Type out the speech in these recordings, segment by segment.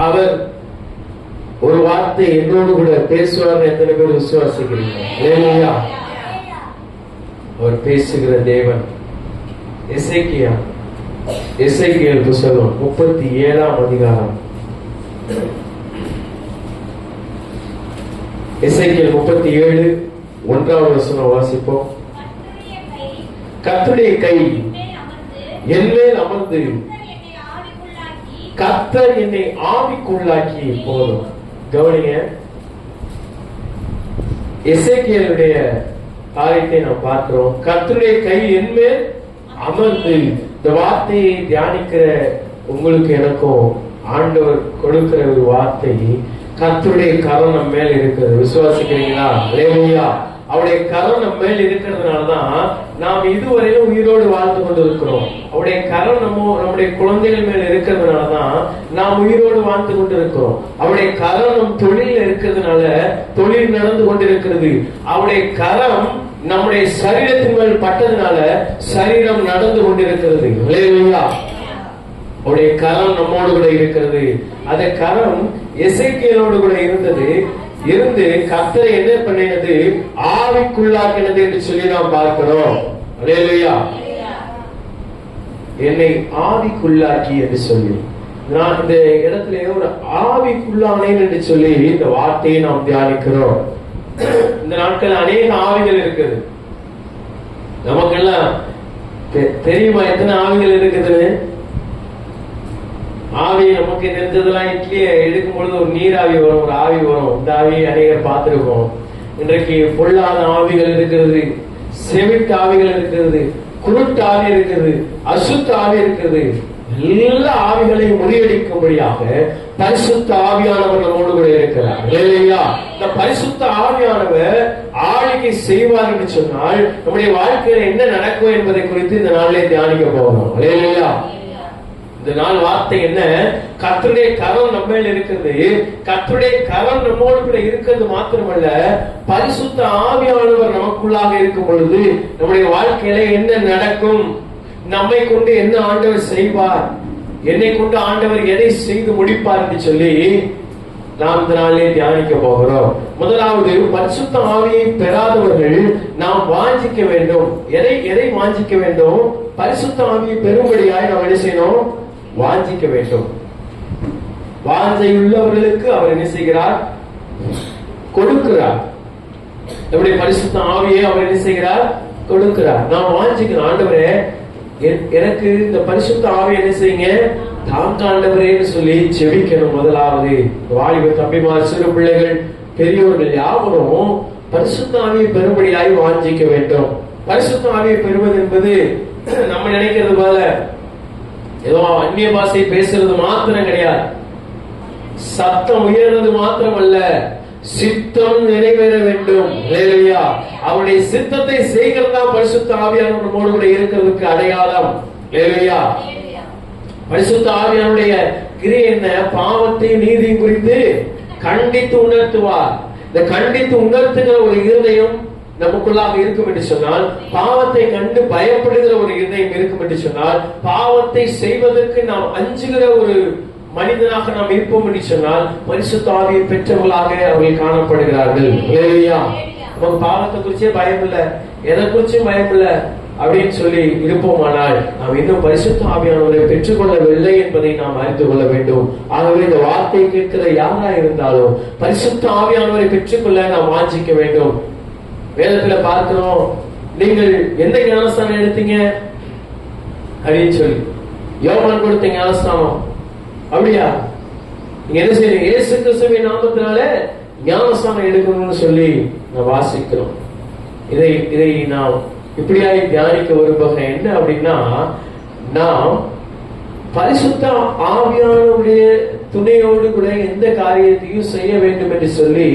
அவர் ஒரு வார்த்தை என்னோடு கூட பேசுவார். எத்தனை பேர் விசுவாசிக்கிறீங்க? அவர் பேசுகிற தேவன். எசேக்கியேல் புத்தகம் 37ஆம் அதிகாரம். எசேக்கியேல் 37 1வது வசனம் வாசிப்போம். கர்த்தருடைய கை என் மேல் அமர்ந்து கர்த்தர் என்னை ஆவிக்குள்ளாக்கி போதும். கவனிங்க, எசேக்கியேலுடைய காரியத்தை நாம் பார்க்கிறோம். கர்த்தருடைய கை என் மேல் அமர்ந்து. இந்த வார்த்தையை தியானிக்கிற உங்களுக்கு எனக்கும் ஆண்டவர் கொடுக்கிற ஒரு வார்த்தை, கர்த்தருடைய கரம் நம்ம மேல் இருக்கிறது. விசுவாசிக்கிறீங்களா? அல்லேலூயா. அவருடைய கரம் நம்ம மேல் இருக்கிறதுனாலதான் நாம் இதுவரையிலும் உயிரோடு வாழ்ந்து கொண்டு இருக்கிறோம். அவருடைய கரம் நம்முடைய குழந்தைகள் மேல் இருக்கிறதுனாலதான் நாம் உயிரோடு வாழ்ந்து கொண்டு இருக்கிறோம். அவருடைய கரம் நம் தொழில் இருக்கிறதுனால தொழில் நடந்து கொண்டிருக்கிறது. அவருடைய கரம் நம்முடைய சரீரத்தின் மேல் பட்டதுனால சரீரம் நடந்து கொண்டிருக்கிறது. அல்லேலூயா. அவருடைய கரம் நம்மோடு கூட இருக்கிறது. அந்த கரம் எசேக்கியேலோடு கூட இருந்து கர்த்தரை என்ன பண்ணினது? ஆவிக்குள்ளாக்கினது என்று சொல்லி நாம் பார்க்கிறோம். அல்லேலூயா. என்னை ஆவிக்குள்ளாக்கி என்று சொல்லி நான் இந்த இடத்துல ஒரு ஆவிக்குள்ளானேன் என்று சொல்லி இந்த வார்த்தையை நாம் தியானிக்கிறோம். இந்த நாட்கள் அநேக ஆவிகள் இருக்குது. நமக்கெல்லாம் தெரியுமா எத்தனை ஆவிகள் இருக்குது? ஆவி நமக்கு தெரிஞ்சதெல்லாம் இட்லியை எடுக்கும் பொழுது ஒரு நீராவி வரும், ஒரு ஆவி வரும். இந்த ஆவியை அநேகர் பார்த்திருக்கோம். இன்றைக்கு பொல்லாத ஆவிகள் இருக்கிறது, செவிட்டு ஆவிகள் இருக்கிறது, குருட்டு ஆவி இருக்கிறது, அசுத்த ஆவி இருக்கிறது. எல்லா ஆவிகளையும் முறியடிக்கும்படியாக பரிசுத்த ஆவியானவர் நம்மோடு கூட இருக்கிறார். இல்லையா? இந்த பரிசுத்த ஆவியானவர் ஆளுகை செய்வார் என்று சொன்னால் நம்முடைய வாழ்க்கையில என்ன நடக்கும் என்பதை குறித்து இந்த நாளிலே தியானிக்க போகிறோம். இல்லையா? இந்த நாள் வார்த்தை என்ன? கர்த்தருடைய கரம் நம்ம மேல் இருக்கிறது. கர்த்தருடைய கரம் நம்மோடு கூட இருக்கிறது மாத்திரமல்ல, பரிசுத்த ஆவியானவர் நமக்குள்ளாக இருக்கும் பொழுது நம்முடைய வாழ்க்கையில என்ன நடக்கும், நம்மை கொண்டு என்ன ஆண்டவர் செய்வார், என்னை கொண்டு ஆண்டவர் எதை செய்து முடிப்பார் என்று சொல்லி நாம் இந்த நாளிலே தியானிக்க போகிறோம். முதலாவது, பரிசுத்த ஆவியை பெறாதவர்கள் நாம் வாஞ்சிக்க வேண்டும். எதை வாஞ்சிக்க வேண்டும்? பரிசுத்த ஆவியை பெறும்படியாய் நாம் என்ன செய்யணும்? வாஞ்சிக்க வேண்டும். வாஞ்சையுள்ளவர்களுக்கு அவர் என்ன செய்கிறார்? கொடுக்கிறார். நம்முடைய பரிசுத்த ஆவியை அவர் என்ன செய்கிறார்? கொடுக்கிறார். நாம் வாஞ்சிக்கணும். ஆண்டவரே, எனக்கு இந்த பரிசுத்த ஆவி என்ன செய்யுங்க தாங்க ஆண்டவரேன்னு சொல்லி செபிக்கணும். முதலாவது, வாலிப தம்பிமார், சிறு பிள்ளைகள், பெரியோர்கள் யாவரும் பரிசுத்த ஆவியை பெறும்படியாய் வாஞ்சிக்க வேண்டும். பரிசுத்த ஆவியை பெறுவது என்பது நம்ம நினைக்கிறது போல ஏதோ அந்நிய பாஷை பேசுறது மாத்திரம் கிடையாது. சத்தம் உயர்றது மாத்திரம் அல்ல, சித்தம் நிறைவேற வேண்டும். அல்லேலூயா. அவருடைய சித்தத்தை செய்கிறதா பரிசுத்த ஆவியானவர் நம்மோடு கூட இருக்கிறதுக்கு அடையாளம். அல்லேலூயா. பரிசுத்த ஆவியானுடைய கிரியை என்ன? பாவத்தை நீதியும் குறித்து கண்டித்து உணர்த்துவார். இந்த கண்டித்து உணர்த்துகிற ஒரு இருதயம் நமக்குள்ளாக இருக்கும் என்று சொன்னால், பாவத்தை கண்டு பயப்படுகிற ஒரு இதயம் இருக்கும் என்று சொன்னால், பாவத்தை செய்வதற்கு நாம் அஞ்சுகிற ஒரு மனிதனாக நாம் இருப்போம் என்று சொன்னால், பரிசுத்த ஆவியை பெற்றவர்களாக அவர்கள் காணப்படுகிறார்கள். இல்லையா? நமக்கு பாவத்தை குறிச்சே பயம் இல்லை, எதை குறிச்சும் பயம் இல்லை அப்படின்னு சொல்லி இருப்போமானால் நாம் இன்னும் பரிசுத்த ஆவியானவரை பெற்றுக்கொள்ளவில்லை என்பதை நாம் அறிந்து கொள்ள வேண்டும். ஆகவே இந்த வார்த்தை கேட்கிற யாரா இருந்தாலும் பரிசுத்த ஆவியானவரை பெற்றுக்கொள்ள நாம் வாஞ்சிக்க வேண்டும். வேதத்துல பார்க்கிறோம், நீங்கள் எந்த ஞானஸ்தானம் எடுத்தீங்க அப்படின்னு சொல்லி யோவான் கொடுத்த ஞானஸ்தானம். அப்படியா? நீங்க என்ன செய்யணும்? இயேசு கிறிஸ்துவின் நாமத்தினால ஞானஸ்தானம் எடுக்கணும்னு சொல்லி நான் வாசிக்கிறோம். இதை நாம் இப்படியாய் தியானிக்க வருவாங்க. என்ன அப்படின்னா, நாம் பரிசுத்த ஆவியானவருடைய துணையோடு கூட எந்த காரியத்தையும் செய்ய வேண்டும் என்று சொல்லி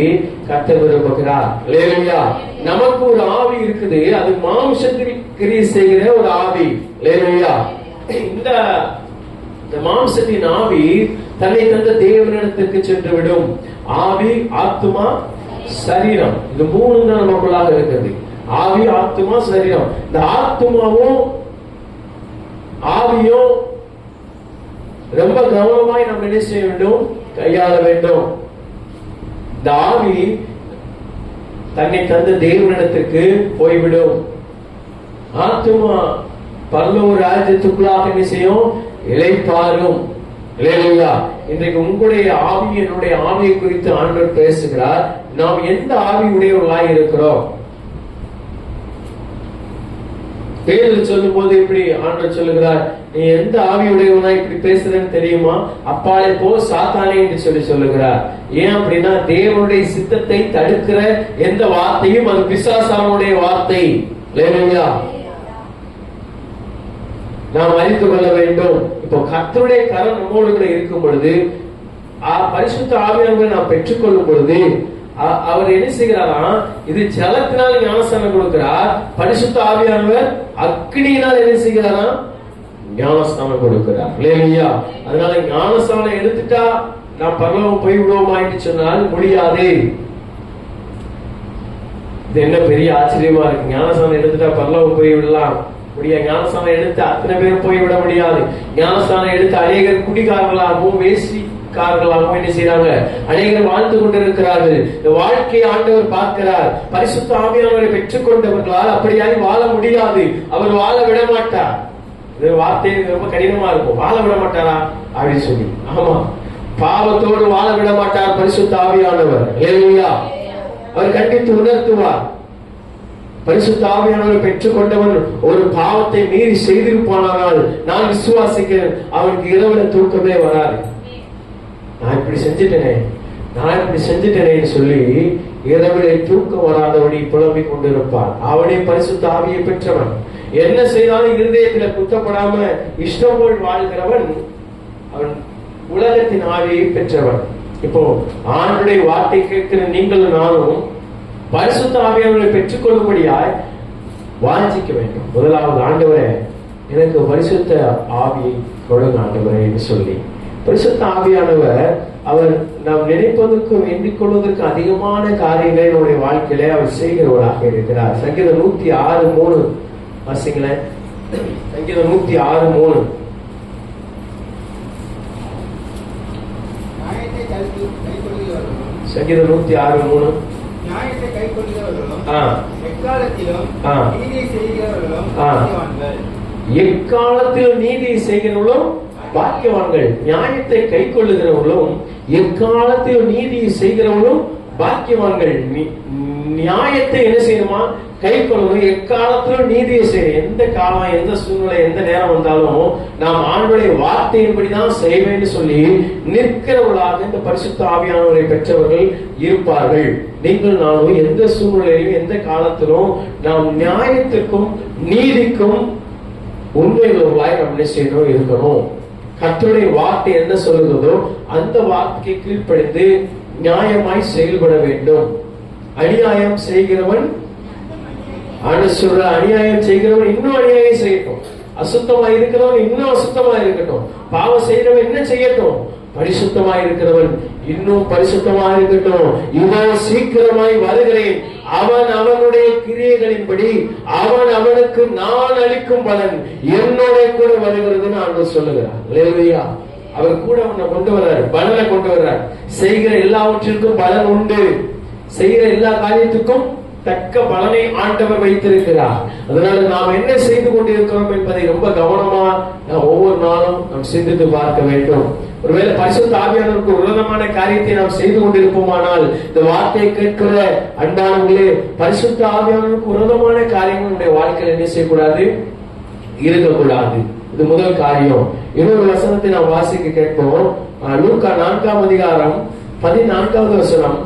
கர்த்தர் விரும்புகிறார். அல்லேலூயா. நமக்கு ஒரு ஆவி இருக்குது, அது மாம்சத்தில் கிரியை செய்கிற ஒரு ஆவி. அல்லேலூயா. இந்த மாம்சத்தின் ஆவி தன்னை தந்த தேவனிடத்திற்கு சென்று விடும். ஆவி, ஆத்துமா, சரீரம், இது மூணு தான் நமக்குள்ளாக இருக்கிறது. ஆவி, ஆத்துமா, சரீரம். இந்த ஆத்துமாவும் ஆவியும் ரொம்ப கவனமாய் நாம் என்ன செய்ய வேண்டும்? கையாள வேண்டும். இந்த ஆவி தன்னை தந்த தேவனிடத்துக்கு போய்விடும். ஆத்துமா பரலோக ராஜ்யத்துக்குள்ளாக என்ன செய்யும்? இளைப்பாறும். இல்லையா? இன்றைக்கு உங்களுடைய ஆவி, என்னுடைய ஆவியை குறித்து ஆண்டவர் பேசுகிறார். நாம் எந்த ஆவி உடையவர்களாய் இருக்கிறோம்? பேரில் சொல்லும் போது இப்படி ஆண்டவர் சொல்லுகிறார், நீ எந்த ஆவியுடையவனா இப்படி பேசுறன்னு தெரியுமா? அப்பாலே போ சாத்தானே என்று சொல்லுகிறார். ஏன் அப்படின்னா, தேவனுடைய சித்தத்தை தடுக்கிற எந்த வார்த்தையும் அது பிசாசானுடைய வார்த்தை. இல்லையா? நாம் அறிந்து கொள்ள வேண்டும். இப்போ கர்த்தருடைய கரம் நம்மோடு கூட இருக்கும் பொழுது, பரிசுத்த ஆவியானவரை நாம் பெற்றுக்கொள்ளும் பொழுது, அவர் என்ன செய்கிறாராம்? இது ஜலத்தினால் ஞானஸ்தானம் கொடுக்கிறார். பரிசுத்த ஆவியானவர் அக்னியினால் என்ன செய்கிறாராம்? ஞானஸ்தானம் கொடுக்கிறார். இல்லையா? அதனால ஞானஸ்தானம் எடுத்துட்டா நாம் பரலோகம் போய் விடுவோமா என்று சொன்னால் முடியாது. இது என்ன பெரிய ஆச்சரியமா இருக்கு? ஞானஸ்தானம் எடுத்துட்டா பரலோகம் போய் விடலாம் முடியாது. ஞானஸ்தானம் எடுத்து அத்தனை பேரும் போய்விட முடியாது. ஞானஸ்தானம் எடுத்து அநேகர் குடிகாரர்களாகவும் வேசிக்காரர்களாகவும் என்ன செய்யறாங்க? அநேகர் வாழ்ந்து கொண்டிருக்கிறார்கள். இந்த வாழ்க்கையை ஆண்டவர் பார்க்கிறார். பரிசுத்த ஆவியானவரை பெற்றுக் கொண்டவர்களால் அப்படியாய் வாழ முடியாது. அவர் வாழ விட மாட்டார். இது வார்த்தை ரொம்ப கடினமா இருக்கும். வாழ விட மாட்டாரா அப்படின்னு சொல்லி. ஆமா, பாவத்தோடு வாழ விட மாட்டார் பரிசுத்த ஆவியானவர். இல்லையா? அவர் கண்டித்து உணர்த்துவார். பரிசுத்த ஆவியானவரை பெற்றுக் கொண்டவன் ஒரு பாவத்தை மீறி செய்திருப்பானால் நான் விசுவாசிக்கிறேன், அவனுக்கு இரவுல தூக்கமே வராது. நான் இப்படி செஞ்சிட்டேனே சொல்லி இரவுல தூக்கம் வராதபடி புலம்பிக் கொண்டிருப்பான். அவனே பரிசுத்த ஆவியை பெற்றவன். என்ன செய்தாலும் இருதயத்துல குத்தப்படாம இஷ்டம் போல் வாழ்கிறவன் அவன் உலகத்தின் ஆவியை பெற்றவன். இப்போ ஆண்டுடைய வார்த்தை கேட்கிற நீங்கள் நானும் பரிசுத்த ஆவியானவரை பெற்றுக் கொள்ளும்படியாய் வாஞ்சிக்க வேண்டும். முதலாவது, ஆண்டவரே எனக்கு பரிசுத்த ஆவியை கொடுங்க ஆண்டவரே என்று சொல்லி, பரிசுத்த ஆவியானவர் அவர் நாம் நினைப்பதற்கு வேண்டிக் கொள்வதற்கு அதிகமான காரியங்களை நம்முடைய வாழ்க்கையில அவர் செய்கிறவராக இருக்கிறார். சங்கீதம் 106:3 வாசிங்களேன். சங்கீதம் 106:3. சங்கீதம் 106:3. நியாயத்தை கைக்கொள்கிறவர்களும் எக்காலத்திலும் நீதியை செய்கிறவர்களும் பாக்கியவான்கள். நியாயத்தை கைக்கொள்ளுகிறவர்களும் எக்காலத்திலும் நீதியை செய்கிறவர்களும் பாக்கியவான்கள். நியாயத்தை என்ன செய்யணுமா? கை கொள்ளணும். எக்காலத்திலும் நீதியை செய்யணும். எந்த காலம், எந்த சூழ்நிலை, எந்த நேரம் வந்தாலும் நாம் ஆண்டுடைய வார்த்தையின்படிதான் செய்வேன்னு சொல்லி நிற்கிறவர்களாக இந்த பரிசுத்த ஆவியானவரை பெற்றவர்கள் இருப்பார்கள். நீங்கள் நானும் எந்த சூழ்நிலையிலும் எந்த காலத்திலும் நாம் நியாயத்திற்கும் நீதிக்கும் உண்மையுள்ளவர்களாய் நாம் என்ன செய்யணும்? இருக்கணும். கர்த்தருடைய வார்த்தை என்ன சொல்லுகிறதோ அந்த வார்த்தைக்கு கீழ்ப்படிந்து நியாயமாய் செயல்பட வேண்டும். அநியாயம் செய்கிறவன் அநியாயம் செய்கிறவன் இன்னும் அநியாயம் செய்யட்டும். அசுத்தமா இருக்கிறவன் இன்னும் அசுத்தமா இருக்கட்டும். பாவம் செய்கிறவன் என்ன செய்யட்டும்? பரிசுத்தமா இருக்கிறவன் இன்னும் பரிசுத்தமா இருக்கட்டும். இதோ சீக்கிரமாய் வருகிறேன், அவன் அவனுடைய கிரியைகளின்படி அவன் அவனுக்கு நான் அளிக்கும் பலன் என்னோட கூட வருகிறதுன்னு ஆண்டவர் சொல்லுகிறார். அல்லேலூயா. அவர் கூட அவனை கொண்டு வர்றார், பலனை கொண்டு வர்றார். செய்கிற எல்லாவற்றிற்கும் பலன் உண்டு. செய்கிற எல்லா காரியத்துக்கும் தக்க பலனை ஆண்டவர் வைத்திருக்கிறார். அதனால நாம் என்ன செய்து கொண்டிருக்கிறோம் என்பதை ரொம்ப கவனமா ஒவ்வொரு நாளும் நாம் சிந்தித்து பார்க்க வேண்டும். ஒருவேளை பரிசுத்த ஆவியானவருக்கு உன்னதமான காரியத்தை நாம் செய்து கொண்டிருப்போமானால், இந்த வார்த்தையை கேட்கிற அன்பானவர்களே, பரிசுத்த ஆவியானவருக்கு உன்னதமான காரியங்கள் நம்முடைய வாழ்க்கையில் என்ன செய்யக்கூடாது? இருக்கக்கூடாது. இது முதல் காரியம். இன்னொரு வசனத்தை நாம் வாசிக்க கேட்போம். லூக்கா 4:14 வசனம்.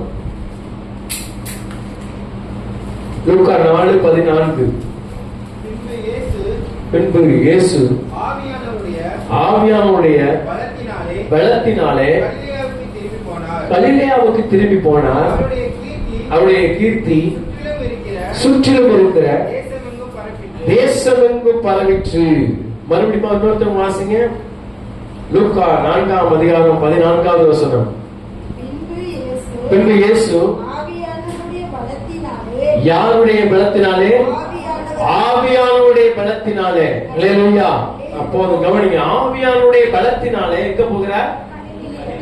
லூக்கா 4:14. பின்பு இயேசு ஆவியானவருடைய பலத்தினாலே கலிலேயாவுக்கு திரும்பி போனார். அவருடைய கீர்த்தி சுற்றிலும் இருக்கிற தேசமெங்கும் பரவிற்று. மறுபடியும் இன்னொருத்தர் வாசிங்க. லூக்கா 4:14 வசனம். பின்பு இயேசு யாருடைய பலத்தினாலே? ஆவியானவருடைய பலத்தினாலே. அல்லேலூயா. அப்போது கவனிங்க, ஆவியானுடைய பலத்தினாலே எங்க போகிறார்?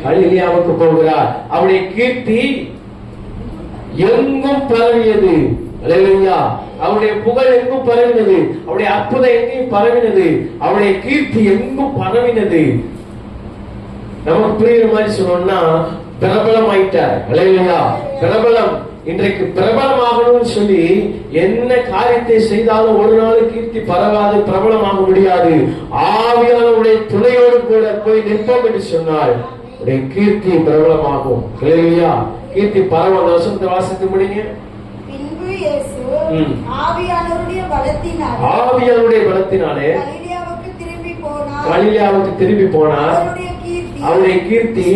கலிலேயாவுக்கு போகிறார். அவருடைய கீர்த்தி எங்கும் பரவியது. அல்லேலூயா. அவருடைய புகழ் எங்கும் பரவினது. அவருடைய அற்புதம் எங்கும் பரவினது. அவருடைய கீர்த்தி எங்கும் பரவினது. நமக்கு புரியுற மாதிரி சொல்லணும்னா பிரபலம் ஆயிட்டார். அல்லேலூயா. பிரபலம். இன்றைக்கு பிரபலமாகணும்னு சொல்லி என்ன காரியத்தை செய்தாலும் ஒரு நாள் கீர்த்தி பரவாது, பிரபலமாக முடியாது. ஆவியானவருடைய துணையோடு கூட போய் நிற்போம் என்று சொன்னால் உடைய கீர்த்தி பிரபலமாகும். அல்லேலூயா. கீர்த்தி பரவ வசனத்தை வாசித்து முடிங்க. பின்பு இயேசு ஆவியானவருடைய பலத்தினாலே கலிலேயாவுக்கு திரும்பி போனார். அவருடைய கீர்த்தி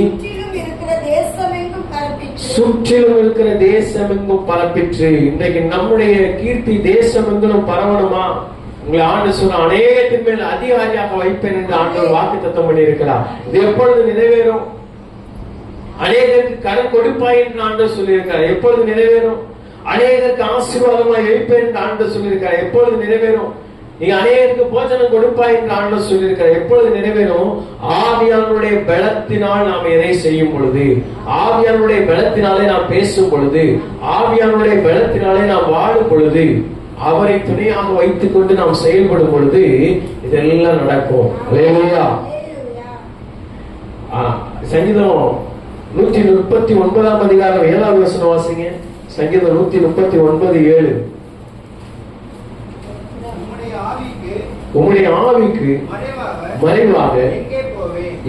சுற்றிலும் இருக்கிற தேசமெங்கும் பரப்பிற்று. இன்றைக்கு நம்முடைய கீர்த்தி தேசமெங்கும் பரவணுமா? உங்களை ஆண்டு சொன்ன அநேகத்தின் மேல் அதிகாரியாக வைப்பேன் என்று ஆண்டவர் வாக்குத்தத்தம் பண்ணி இருக்கிறார். இது எப்பொழுது நிறைவேறும்? அநேகருக்கு கடன் கொடுப்பாய் என்று ஆண்டவர் சொல்லியிருக்கிறார். எப்பொழுது நிறைவேறும்? அநேகருக்கு ஆசீர்வாதமாய் வைப்பேன் என்று ஆண்டவர் சொல்லியிருக்கிறார். எப்பொழுது நிறைவேறும்? நீங்க அநேகருக்கு போஜனம் கொடுப்பாய் என்று ஆண்டவர் சொல்லியிருக்கிறார். எப்பொழுது நிறைவேறும்? ஆவியானுடைய பலத்தினால் நாம் எதை செய்யும் பொழுது, ஆவியானுடைய பலத்தினாலே நாம் பேசும் பொழுது, ஆவியானுடைய பலத்தினாலே நாம் வாழும் பொழுது, அவரை துணையாக வைத்துக் கொண்டு நாம் செயல்படும் பொழுது இதெல்லாம் நடக்கும். அல்லேலூயா. சங்கீதம் 139 அதிகாரம் 7வது வசனம் வாசிங்க. சங்கீதம் 139:7. உம்முடைய ஆவிக்கு மறைவாக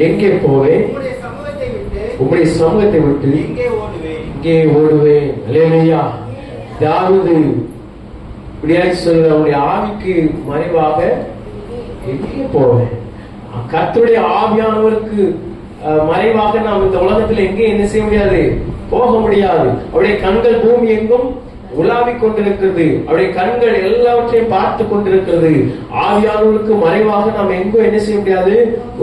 எங்கே போவேன்? உம்முடைய சமூகத்தை விட்டு எங்கே ஓடுவேன்? அல்லேலூயா. தாவீது இப்படியாக சொல்ற, உம்முடைய ஆவிக்கு மறைவாக எங்கே போவேன்? கர்த்தருடைய ஆவியானவருக்கு மறைவாக நாம் இந்த உலகத்தில் எங்கே என்ன செய்ய முடியாது? போக முடியாது. அவருடைய கண்கள் பூமி எங்கும் உலாவிக் கொண்டிருக்கிறது. அவருடைய கண்கள் எல்லாவற்றையும் பார்த்து கொண்டிருக்கிறது. ஆவியானவருக்கு மறைவாக நாம் எங்கும் என்ன செய்ய முடியாது?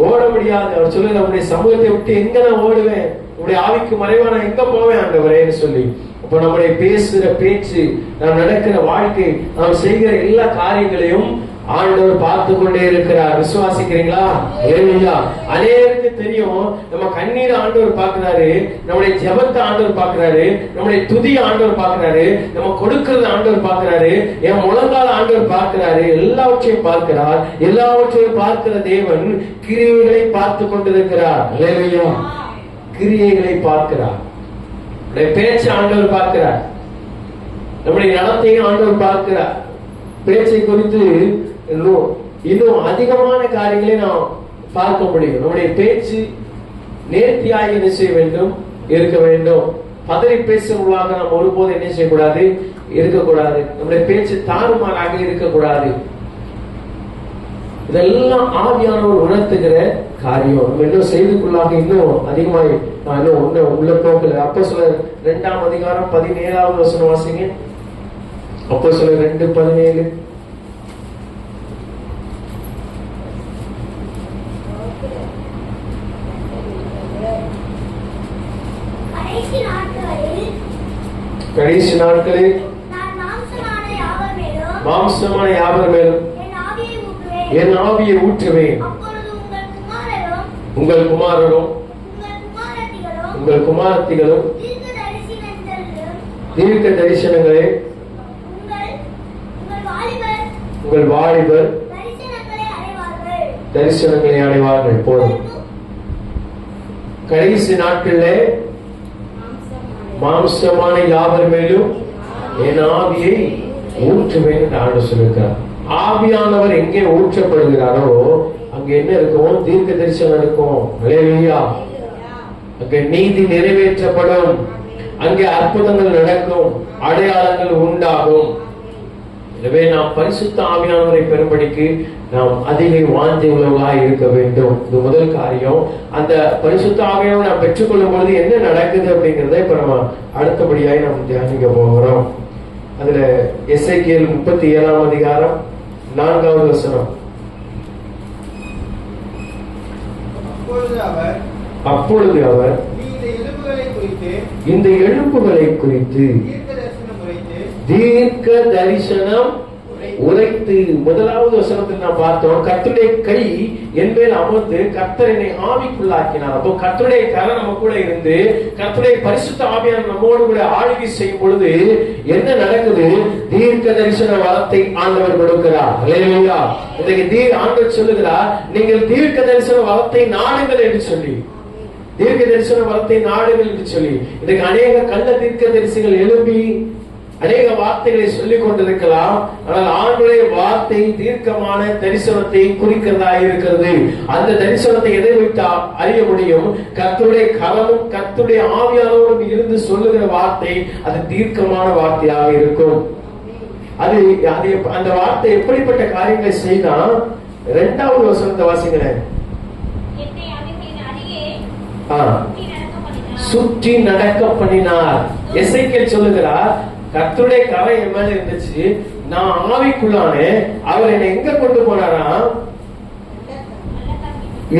ஓட முடியாது. அவர் சொல்லுங்க, நம்முடைய சமூகத்தை விட்டு எங்க நான் ஓடுவேன்? உங்களுடைய ஆவிக்கு மறைவா நான் எங்க போவேன் ஆண்டவரே சொல்லி. அப்ப நம்முடைய பேசுகிற பேச்சு, நாம் நடக்கிற வாழ்க்கை, நாம் செய்கிற எல்லா காரியங்களையும் ஆண்டவர் பார்த்து கொண்டே இருக்கிறார். விசுவாசிக்கிறீங்களா? அல்லேலூயா. அநேகருக்கு தெரியும், நம்ம கண்ணீர் ஆண்டவர் பார்க்கிறாரு, நம்முடைய ஜெபத்தை ஆண்டவர் பார்க்கிறாரு, நம்முடைய துதி ஆண்டவர் பார்க்கிறாரு, நம்ம கொடுக்கிறது ஆண்டவர் பார்க்கிறாரு, என் முழங்கால் ஆண்டவர் பார்க்கிறாரு, எல்லாவற்றையும் பார்க்கிறார். எல்லாவற்றையும் பார்க்கிற தேவன் கிரியைகளை பார்த்து கொண்டிருக்கிறார். அல்லேலூயா. கிரியைகளை பார்க்கிறார். நம்முடைய பேச்சை ஆண்டவர் பார்க்கிறார். நம்முடைய நடத்தையும் ஆண்டவர் பார்க்கிறார். பேச்சை குறித்து இன்னும் அதிகமான காரியங்களை நாம் பார்க்க முடியும். நம்முடைய பேச்சு நேர்த்தியாக என்ன செய்ய வேண்டும்? இருக்க வேண்டும். பதறி பேசுவதாக நாம் ஒருபோது என்ன செய்யக்கூடாது? இருக்கக்கூடாது. நம்முடைய பேச்சு தாறுமாறாக இருக்கக்கூடாது. இதெல்லாம் ஆவியானவர் உணர்த்துகிற காரியம். நம்ம இன்னும் செய்திக்குள்ளாக இன்னும் அதிகமாக நான் இன்னும் ஒண்ணு உள்ள போகல. அப்போஸ்தலர் 2ஆம் அதிகாரம் 17வது வசனம் வாசிங்க. அப்போஸ்தலர் 2:17. கடைசி நாட்களில் மாம்சமான யாவர் மேலும் என் ஆவியை ஊற்றுவேன். உங்கள் குமாரரும் உங்கள் குமாரத்திகளும் தீர்க்க தரிசனங்களே, உங்கள் வாலிபர் தரிசனங்களை அடைவார்கள். போதும். கடைசி நாட்களிலே மாம்சமான யாவர் மேலும் என் ஆவியை ஊற்றுவேன் என்று ஆண்டவர் சொல்லியிருக்கிறார். ஆவியானவர் எங்கே ஊற்றப்படுகிறாரோ அங்கே என்ன இருக்கும்? தீர்க்க தரிசனம் இருக்கும். அல்லேலூயா. அங்கே நீதி நிறைவேற்றப்படும். அங்கே அற்புதங்கள் நடக்கும். அடையாளங்கள் உண்டாகும். எனவே நாம் பரிசுத்த ஆவியானவரை பெறும்படிக்கு நாம் அதிக வாஞ்சை உள்ளவர்களாக இருக்க வேண்டும். இது முதல் காரியம். அந்த பரிசுத்த ஆவியானவரை நாம் பெற்றுக்கொள்ளும் பொழுது என்ன நடக்குது அப்படிங்கிறத இப்ப நம்ம அடுத்தபடியாய் நாம் தியானிக்க போகிறோம். அதுல எசேக்கியேல் 37ஆம் அதிகாரம் 4வது வசனம். அப்பொழுது அவர் இந்த எலும்புகளை குறித்து தீர்க்க தரிசனம் உரைத்து, முதலாவது வசனத்தில் நான் பார்த்தோம், கர்த்தருடைய கை என் மேல் அமர்ந்து கர்த்தர் என்னை ஆவிக்குள்ளாக்கினார். அப்போ கர்த்தருடைய கரம் நம்ம கூட இருந்து கர்த்தருடைய பரிசுத்த ஆவியானவர் நம்மோடு கூட ஆளுகை செய்யும் பொழுது என்ன நடக்குது? தீர்க்க தரிசன வரத்தை ஆண்டவர் கொடுக்கிறார். அல்லேலூயா. இன்னைக்கு ஆண்டவர் சொல்லுகிறார், நீங்கள் தீர்க்க தரிசன வரத்தை நாடுங்கள் என்று சொல்லி, தீர்க்க தரிசன வரத்தை நாடுகள் என்று சொல்லி. இன்னைக்கு அநேக கள்ள தீர்க்க தரிசிகள் எழும்பி அநேக வார்த்தைகளை சொல்லிக் கொண்டிருக்கலாம். ஆனால் ஆண்டவருடைய வார்த்தை தீர்க்கமான தரிசனத்தை குறிக்கிறதா இருக்கிறது. அந்த தரிசனத்தை எதை வைத்து அறிய முடியும்? கர்த்தருடைய கரமும் கர்த்தருடைய ஆவியானவரும் இருந்து சொல்லுகிற வார்த்தை அது தீர்க்கமான வார்த்தையாக இருக்கும். அது அந்த வார்த்தை எப்படிப்பட்ட காரியங்களை செய்தா? 2வது வசனத்தை வாசிக்கிறேன். சுற்றி நடக்க பண்ணினார். எசேக்கியேல் சொல்லுகிறார், கர்த்தருடைய கரை என் மேல இருந்துச்சு, நான் ஆவிக்குள்ளானே. அவர் என்னை எங்க கொண்டு போனாரா?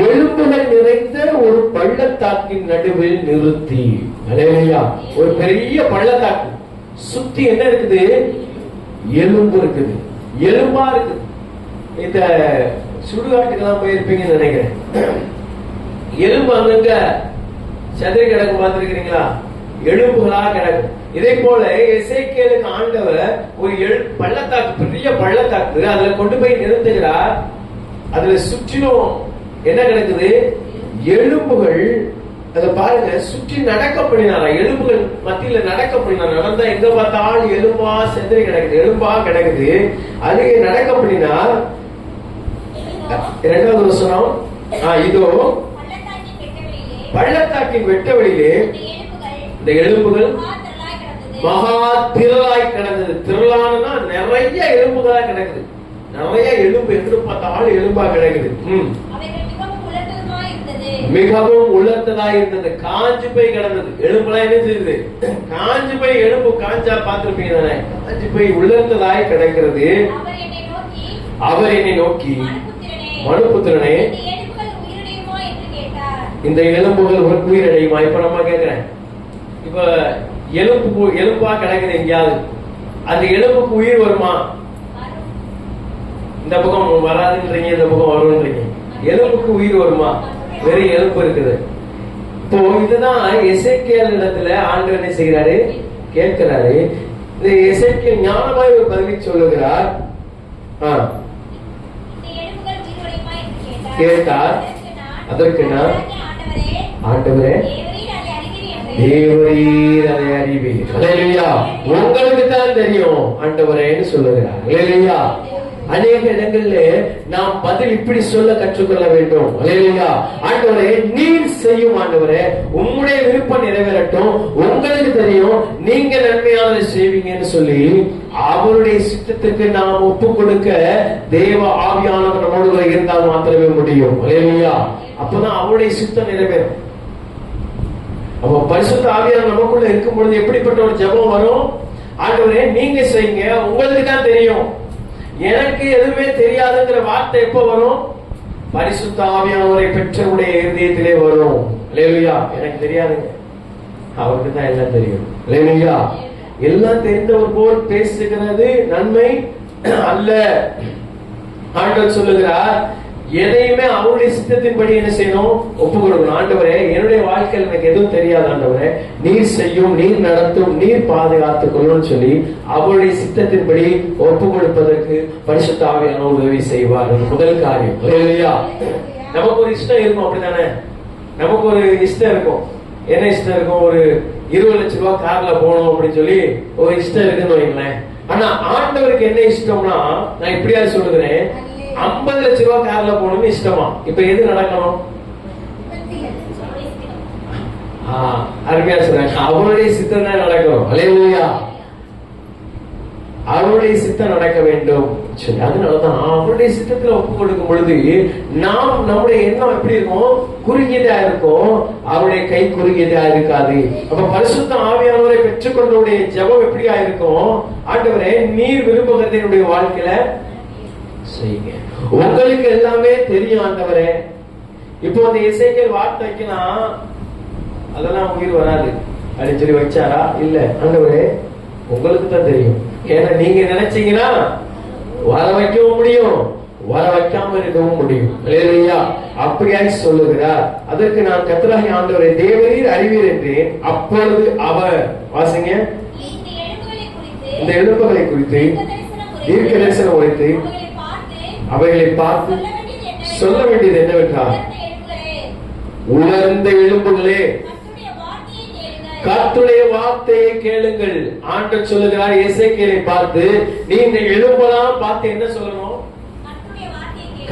எலும்புகள் நிறைந்த ஒரு பள்ளத்தாக்கின் நடுவில் நிறுத்தி. அல்லேலூயா. ஒரு பெரிய பள்ளத்தாக்கு, சுத்தி என்ன இருக்குது? எலும்பு இருக்குது, எலும்பா இருக்குது. இந்த சுடுகாட்டுக்கெல்லாம் போயிருப்பீங்கன்னு நினைக்கிறேன். எலும்பு அங்கங்க சதுரி கிடக்கு பார்த்திருக்கிறீங்களா? எலும்புகளா கிடக்கு. இதே போல எசேக்கியேலுக்கு ஆண்டவர் ஒரு பள்ளத்தாக்கு, பெரிய பள்ளத்தாக்கு, அதுல கொண்டு போய் நிறுத்துகிறார். அதுல சுற்றிலும் என்ன கிடக்குது? எலும்புகள். அத பாருங்க, சுற்றி நடக்க பண்ணினாரா? எலும்புகள் மத்தியில நடக்க பண்ணினார். நடந்தா எங்க பார்த்தாலும் எலும்பா செதறி கிடக்குது, எலும்பா கிடக்குது. அது நடக்க பண்ணினார். 2வது வசனம், இதோ பள்ளத்தாக்கின் வெட்டவெளியிலே இந்த எலும்புகள் மகா திரளாய் கிடந்தது. திரளானா நிறைய எலும்புகளா கிடக்குது. நிறைய எலும்பு, எங்க பார்த்தாலும் எலும்பா கிடக்குது. மிகவும் உலர்த்ததா இருந்தது. காஞ்சு போய் கிடந்தது. எலும்புலாம் என்ன செய்யுது? காஞ்சு போய், எலும்பு காஞ்சா பார்த்திருப்பீங்க தானே? காஞ்சு போய் உலர்த்ததாய் கிடக்கிறது. அவர் என்னை நோக்கி, மனுபுத்திரனே, இந்த எலும்புகள் உயிரடையுமா? இப்ப நம்ம கேட்கிறேன், இப்ப எலும்பா கிடக்குது எங்கேயாவது, அந்த எலும்புக்கு உயிர் வருமா? இந்த பக்கம் வராதுன்றீங்க, இந்த பக்கம் வரும்ன்றீங்க. எலும்புக்கு உயிர் வருமா? வெறும் எலும்பு இருக்குது. இப்போ இதுதான் எசேக்கியேல் இடத்துல ஆண்டவர் என்ன செய்கிறாரு? கேட்கிறாரு. இந்த எசேக்கியேல் ஞானமாய் ஒரு பதிலை சொல்லுகிறார். கேட்டார். அதற்கு நான், ஆண்டவரே, தேவரீர் அதை அறிவீர். அல்லேலூயா. உங்களுக்கு தான் தெரியும் ஆண்டவரேன்னு சொல்லுகிறார். அல்லேலூயா. அநேக இடங்கள்ல நாம் பதில் இப்படி சொல்ல கற்றுக்கொள்ள வேண்டும். அல்லேலூயா. ஆண்டவரே, நீர் செய்யும் ஆண்டவரே, உம்முடைய விருப்பம் நிறைவேறட்டும், உங்களுக்கு தெரியும், நீங்க நன்மையானதை செய்வீங்கன்னு சொல்லி அவருடைய சித்தத்துக்கு நாம் ஒப்பு கொடுக்க தேவ ஆவியானவர் நம்மோடு இருந்தால் மாத்திரமே முடியும். அல்லேலூயா. அப்பதான் அவருடைய சித்தம் நிறைவேறும். அப்ப பரிசுத்த ஆவியானவர் நமக்குள்ள இருக்கும் பொழுது எப்படிப்பட்ட ஒரு ஜெபம் வரும்? ஆண்டவரே, நீங்க செய்யுங்க, உங்களுக்கு தான் தெரியும், எனக்கு எதுவுமே தெரியாதுங்கிற வார்த்தை எப்ப வரும்? பரிசுத்த ஆவியானவரை பெற்றவுடைய இருதயத்திலே வரும். அல்லேலூயா. எனக்கு தெரியாதுங்க, அவருக்கு தான் எல்லாம் தெரியும். அல்லேலூயா. எல்லாம் தெரிந்தவர் போல் பேசுகிறது நன்மை அல்ல. ஆண்டவர் சொல்லுகிறார், எதையுமே அவருடைய சித்தத்தின்படி என்ன செய்யணும்? ஒப்பு கொடுக்கணும். ஆண்டவரே, என்னுடைய வாழ்க்கையில் எனக்கு எதுவும் தெரியாது ஆண்டவரே, நீர் செய்யும், நீர் நடத்தும், நீர் பாதுகாத்துக் கொள்ளும் சொல்லி அவருடைய சித்தத்தின்படி ஒப்பு கொடுப்பதற்கு பரிசுத்த ஆவியானவர் உதவி செய்வார். முதல் காரியம். இல்லையா? நமக்கு ஒரு இஷ்டம் இருக்கும், அப்படித்தானே? நமக்கு ஒரு இஷ்டம் இருக்கும். என்ன இஷ்டம் இருக்கும்? ஒரு 20 லட்சம் ரூபாய் கார்ல போகணும் அப்படின்னு சொல்லி ஒரு இஷ்டம் இருக்குன்னு வைங்களேன். ஆனா ஆண்டவருக்கு என்ன இஷ்டம்னா, நான் இப்படியாவது சொல்லுகிறேன், 50 லட்சம் ரூபாய் கார்ல போகணும்னு இஷ்டமா? இப்ப எது நடக்கணும்? அருமையா சொல்றாங்க, அவருடைய சித்தம் தான் நடக்கணும். அல்லேலூயா. அவருடைய சித்தம் நடக்க வேண்டும். அதனாலதான் அவருடைய சித்தத்துல ஒப்பு கொடுக்கும் பொழுது நாம் நம்முடைய எண்ணம் எப்படி இருக்கும்? குறுகியதா இருக்கும். அவருடைய கை குறுகியதா இருக்காது. அப்ப பரிசுத்த ஆவியானவரை பெற்றுக்கொண்டவுடைய ஜெபம் எப்படியா இருக்கும்? ஆண்டவரே, நீர் விரும்புகிறது என்னுடைய வாழ்க்கையில செய்யுங்க, உங்களுக்கு எல்லாமே தெரியும் ஆண்டவரே. இப்போ அந்த எசேக்கியேல் வார்த்தை வைக்கலாம், அதெல்லாம் உயிர் வராது அப்படின்னு சொல்லி வச்சாரா? இல்ல, ஆண்டவரே உங்களுக்கு தான் தெரியும். ஏன்னா நீங்க நினைச்சீங்கன்னா வர வைக்கவும் முடியும், வர வைக்காம இருக்கவும் முடியும். அல்லேலூயா. அப்படியாய் சொல்லுகிறார். அதற்கு நான் கர்த்தராகிய ஆண்டவரை தேவரீர் அறிவீர் என்றேன். அப்பொழுது அவர், வாசிங்க, இந்த எழுப்புகளை குறித்து தீர்க்க தரிசனம் உரைத்து அவைகளை பார்த்து சொல்ல வேண்டியது என்னவென்றால், உலர்ந்த எலும்புகளே கர்த்தருடைய வார்த்தையை கேளுங்கள். ஆண்டவர் சொல்லுகிறார் எசேக்கியேலை பார்த்து, நீ இந்த எலும்பெல்லாம் பார்த்து என்ன சொல்லணும்?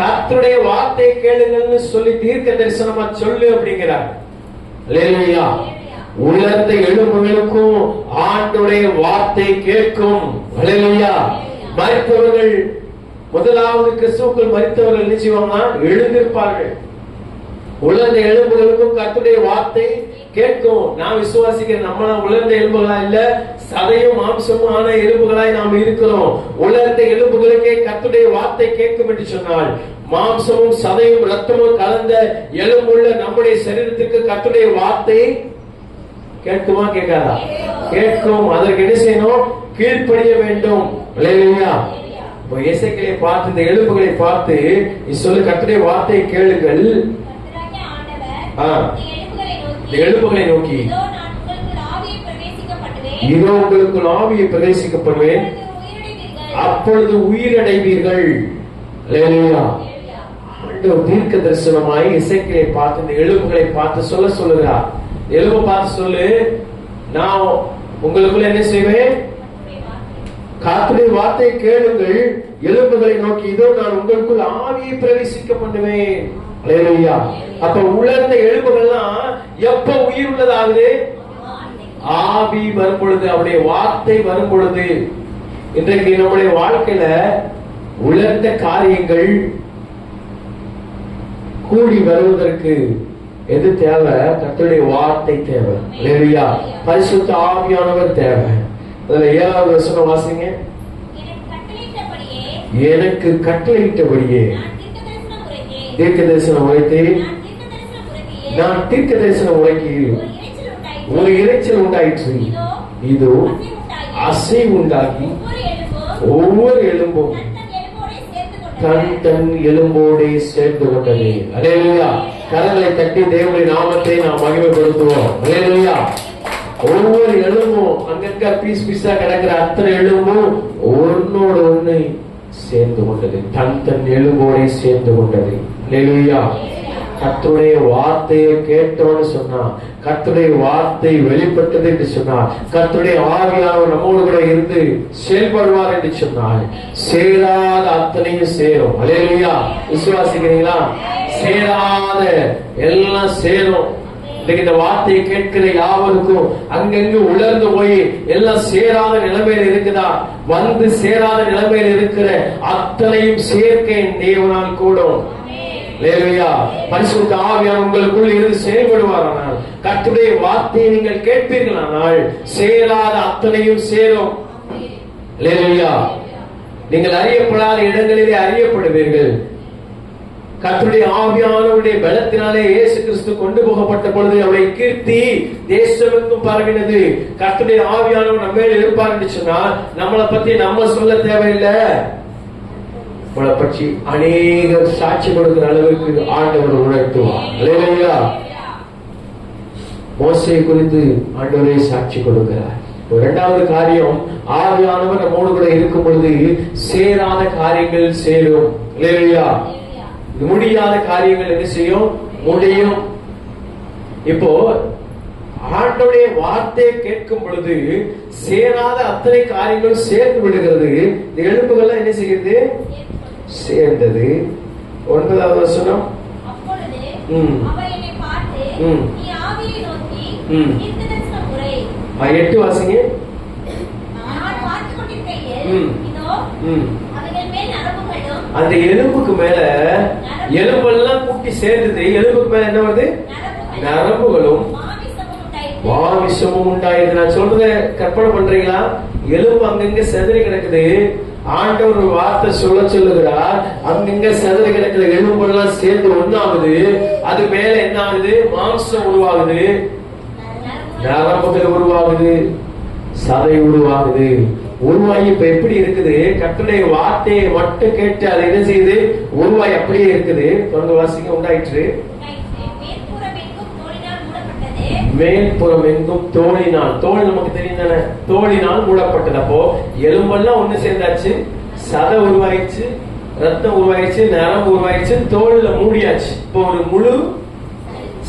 கர்த்தருடைய வார்த்தையை கேளுங்கள்னு சொல்லி தீர்க்க தரிசனமா சொல்லு அப்படிங்கிறார். அல்லேலூயா. உலர்ந்த எலும்புகளுக்கும் ஆண்டவருடைய வார்த்தை கேட்கும். அல்லேலூயா. மரித்தவர்கள், முதலாவது கிறிஸ்துவுக்குள் மரித்தவர்கள் என்ன செய்வாங்கன்னா எழுந்திருப்பார்கள். உலர்ந்த எலும்புகளுக்கும் கர்த்தருடைய வார்த்தை கேட்கும். நான் விசுவாசிக்கிறேன், நம்ம உலர்ந்த எலும்புகளா இல்ல, சதையும் மாம்சமும் ஆன எலும்புகளாய் நாம் இருக்கிறோம். உலர்ந்த எலும்புகளுக்கே கர்த்தருடைய வார்த்தை கேட்கும் என்று சொன்னால், மாம்சமும் சதையும் ரத்தமும் கலந்த எலும்புள்ள நம்முடைய சரீரத்துக்கு கர்த்தருடைய வார்த்தை கேட்குமா? கேட்காதா? கேட்கும். அதற்கு என்ன செய்யணும்? கீழ்ப்படிய வேண்டும். அல்லேலூயா. எசேக்கியேலை பார்த்து, இந்த எலும்புகளை பார்த்து நீ சொல்லு, கர்த்தருடைய வார்த்தையை கேளுங்கள். இந்த எலும்புகளை நோக்கி, இதோ உங்களுக்கு ஆவியை பிரவேசிக்கப்படுவேன், அப்பொழுது உயிரடைவீர்கள். அல்லேலூயா. ஆண்டவர் தீர்க்க தரிசனமாய் எசேக்கியேலை பார்த்து இந்த எலும்புகளை பார்த்து சொல்லுகிறார். எலும்பு பார்த்து சொல்லு, நான் உங்களுக்குள்ள என்ன செய்வேன்? கர்த்தருடைய வார்த்தையை கேளுங்கள். எலும்புகளை நோக்கி, இதோ நான் உங்களுக்குள் ஆவியை பிரவேசிக்க பண்ணுவேன். அல்லேலூயா. அப்ப உலர்ந்த எலும்புகள்லாம் எப்ப உயிர் உள்ளதாகுது? ஆவி வரும் பொழுது, அவருடைய வார்த்தை வரும் பொழுது. இன்றைக்கு நம்முடைய வாழ்க்கையில உலர்ந்த காரியங்கள் கூடி வருவதற்கு எது தேவை? கர்த்தருடைய வார்த்தை தேவை. அல்லேலூயா. பரிசுத்த ஆவியானவர் தேவை. அதுல 7வது வசனம் வாசிங்க. எனக்கு கட்டளையிட்டபடியே தீர்க்க தரிசனம் உரைத்தேன். நான் தீர்க்க தரிசனம் உரைக்கையில் ஒரு இரைச்சல் உண்டாயிற்று. இதோ அசைவு உண்டாகி ஒவ்வொரு எலும்பும் தன் தன் எலும்போடு சேர்ந்து கொண்டது. அல்லேலூயா. கரங்களை தட்டி தேவனுடைய நாமத்தை நாம் மகிமைப்படுத்துவோம். அல்லேலூயா. ஒவ்வொரு எலும்பும் அங்கங்க பீஸ் பீஸா கிடக்கிற அத்தனை எலும்பும் ஒன்னோடு ஒண்ணு சேர்ந்து கொண்டது. தன் தன் எலும்போடு சேர்ந்து கொண்டது. அல்லேலூயா. கர்த்தருடைய வார்த்தையை கேட்டோன்னு சொன்னா, கர்த்தருடைய வார்த்தை வெளிப்பட்டது என்று சொன்னார், கர்த்தருடைய ஆவியானவர் நம்மோடு கூட இருந்து செயல்படுவார் என்று சொன்னால், சேராத அத்தனையும் சேரும். அல்லேலூயா. விசுவாசிக்கிறீங்களா? சேராத எல்லாம் சேரும். இந்த வார்த்தையை கேட்கிற யாவருக்கும் அங்கங்கு உலர்ந்து போய் எல்லாம் சேராத நிலைமையில் இருக்குதா? வந்து சேராத நிலைமையில் இருக்கிற அத்தனையும் சேர்க்க என் தேவனால் கூடும். அல்லேலூயா. பரிசுத்த ஆவியானவர் உங்களுக்குள் இருந்து செயல்படுவாரானால், கர்த்தருடைய வார்த்தையை நீங்கள் கேட்பீர்களானால் சேராத அத்தனையும் சேரும். அல்லேலூயா. நீங்கள் அறியப்படாத இடங்களிலே அறியப்படுவீர்கள். கர்த்தருடைய ஆவியானவருடைய பலத்தினாலே இயேசு கிறிஸ்து கொண்டு போகப்பட்ட பொழுது அவருடைய கீர்த்தி தேசமெங்கும் பரவினது. கர்த்தருடைய ஆவியானவர் நம்ம மேல் இருப்பார் என்று சொன்னால், நம்மளை பத்தி நம்ம சொல்ல தேவையில்லை. நம்மளை பற்றி அநேகர் சாட்சி கொடுக்கிற அளவுக்கு ஆண்டவர் உணர்த்துவார். அல்லேலூயா. மோசே குறித்து ஆண்டவரே சாட்சி கொடுக்கிறார். இரண்டாவது காரியம், ஆவியானவர் நம்மோடு கூட இருக்கும் பொழுது சேராத காரியங்கள் சேரும். அல்லேலூயா. முடியாத காரியங்கள் என்ன செய்யும்? முடியும். இப்போ ஆண்டவருடைய வார்த்தையை கேட்கும் பொழுது சேராத அத்தனை காரியங்கள் சேர்ந்து விடுகிறது. இந்த எலும்புகள் என்ன செய்கிறது? சேர்ந்தது. 9வது வசனம். 8 வாசிங்க. அந்த எலும்புக்கு மேல எலும்பெல்லாம் கூட்டி சேர்ந்தது. எலும்புக்கு மேல என்ன வருது? நரம்புகளும் மாமிசமும் உண்டாயிருது. நான் சொல்றத கற்பனை பண்றீங்களா? எலும்பு அங்கங்க செதறி கிடக்குது. ஆண்டவர் ஒரு வார்த்தை சொல்லுகிறார், அங்கங்க செதறி கிடக்குற எலும்பெல்லாம் சேர்ந்து ஒண்ணாகுது. அது மேல என்ன ஆகுது? மாம்சம் உருவாகுது, நரம்புகள் உருவாகுது, சதை உருவாகுது. உருவாகி இப்ப எப்படி இருக்குது? கர்த்தருடைய வார்த்தையை மட்டும் கேட்டு அதை என்ன செய்யுது? உருவாய் அப்படியே இருக்குது. தொடர்ந்து வாசிங்க. உண்டாயிற்று. மேல்புறம் எங்கும் தோலினால், தோல் நமக்கு தெரியும் தானே, தோலினால் மூடப்பட்டது. அப்போ எலும்பெல்லாம் ஒண்ணு சேர்ந்தாச்சு, சதை உருவாயிடுச்சு, ரத்தம் உருவாயிடுச்சு, நரம்பு உருவாயிடுச்சு, தோல்ல மூடியாச்சு. இப்போ ஒரு முழு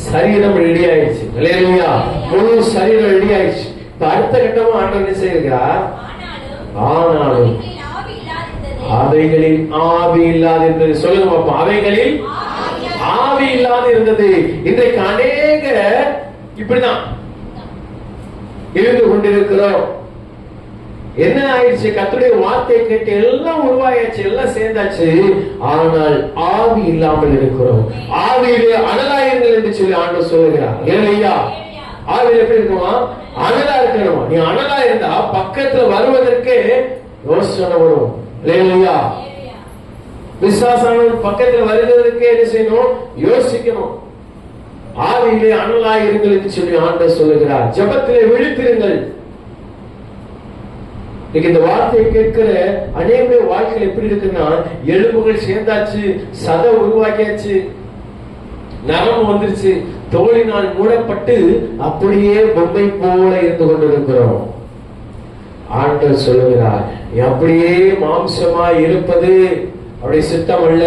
சரீரம் ரெடி ஆயிடுச்சு. அல்லேலூயா. முழு சரீரம் ரெடி ஆயிடுச்சு. இப்ப அடுத்த கட்டமா ஆண்டவர் என்ன செய்கிறார்? ஆனாலும் அவைகளில் ஆவி இல்லாது இருந்தது. சொல்லுங்க பாப்போம். அவைகளில் ஆவி இல்லாது இருந்தது. இன்றைக்கு அநேக இப்படிதான் இருந்து கொண்டிருக்கிறோம். என்ன ஆயிடுச்சு? கர்த்தருடைய வார்த்தையை கேட்டு எல்லாம் உருவாயாச்சு, எல்லாம் சேர்ந்தாச்சு, ஆனால் ஆவி இல்லாமல் இருக்கிறோம். ஆவியிலே அனலாயிருங்கள் என்று சொல்லி ஆண்டவர் சொல்லுகிறார். இல்லையா? ஆவியில் எப்படி இருக்குமா? அனலா இருக்கணுமா? நீ அனலா இருந்தா பக்கத்துல வருவதற்கு யோசனை வரும். இல்லையா? விசுவாசம் பக்கத்துல வருவதற்கு என்ன செய்யணும்? யோசிக்கணும். ஆவியிலே அனலாய் இருங்கள் என்று சொல்லி ஆண்டவர் சொல்லுகிறார். ஜெபத்திலே விழித்திருங்கள். இந்த வார்த்தையை கேட்கிற அநேக வாழ்க்கையில் எப்படி இருக்குன்னா, எலும்புகள் சேர்ந்தாச்சு, சதை உருவாக்கியாச்சு, நரம்பு வந்துருச்சு, தோலினால் மூடப்பட்டு அப்படியே பொம்மை போல இருந்து கொண்டிருக்கிறோம். ஆண்டவர் சொல்லுகிறார், அப்படியே மாம்சமாய் இருப்பது அவருடைய சித்தம் அல்ல.